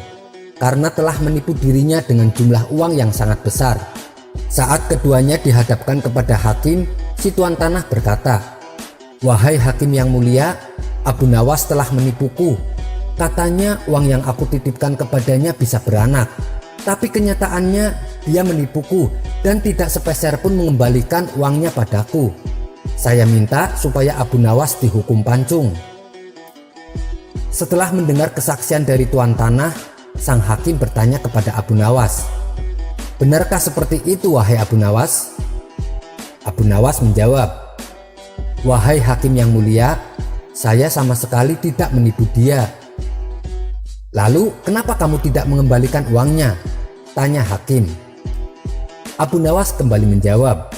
Speaker 1: karena telah menipu dirinya dengan jumlah uang yang sangat besar. Saat keduanya dihadapkan kepada hakim, si tuan tanah berkata, "Wahai hakim yang mulia, Abu Nawas telah menipuku. Katanya uang yang aku titipkan kepadanya bisa beranak, tapi kenyataannya dia menipuku dan tidak sepeser pun mengembalikan uangnya padaku. Saya minta supaya Abu Nawas dihukum pancung." Setelah mendengar kesaksian dari tuan tanah, sang hakim bertanya kepada Abu Nawas, "Benarkah seperti itu wahai Abu Nawas?" Abu Nawas menjawab, "Wahai hakim yang mulia, saya sama sekali tidak menipu dia." "Lalu kenapa kamu tidak mengembalikan uangnya?" tanya hakim. Abu Nawas kembali menjawab,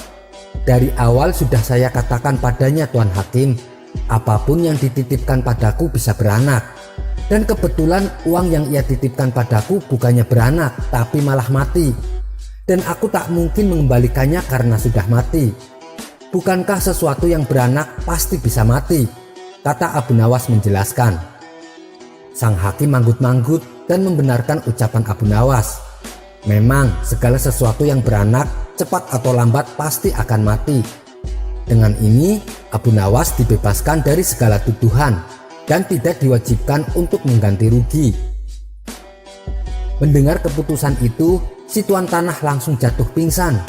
Speaker 1: Dari awal sudah saya katakan padanya, Tuan Hakim, apapun yang dititipkan padaku bisa beranak. Dan kebetulan uang yang ia titipkan padaku bukannya beranak, tapi malah mati. Dan aku tak mungkin mengembalikannya karena sudah mati. Bukankah sesuatu yang beranak pasti bisa mati? Kata Abu Nawas menjelaskan. Sang hakim manggut-manggut dan membenarkan ucapan Abu Nawas. Memang segala sesuatu yang beranak cepat atau lambat pasti akan mati. Dengan ini Abu Nawas dibebaskan dari segala tuduhan dan tidak diwajibkan untuk mengganti rugi. Mendengar keputusan itu, si tuan tanah langsung jatuh pingsan.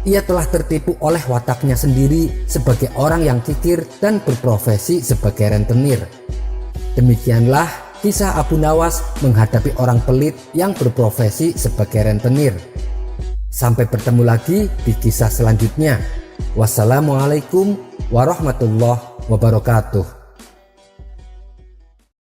Speaker 1: Ia telah tertipu oleh wataknya sendiri sebagai orang yang kikir dan berprofesi sebagai rentenir. Demikianlah kisah Abu Nawas menghadapi orang pelit yang berprofesi sebagai rentenir. Sampai bertemu lagi di kisah selanjutnya. Wassalamualaikum warahmatullahi wabarakatuh.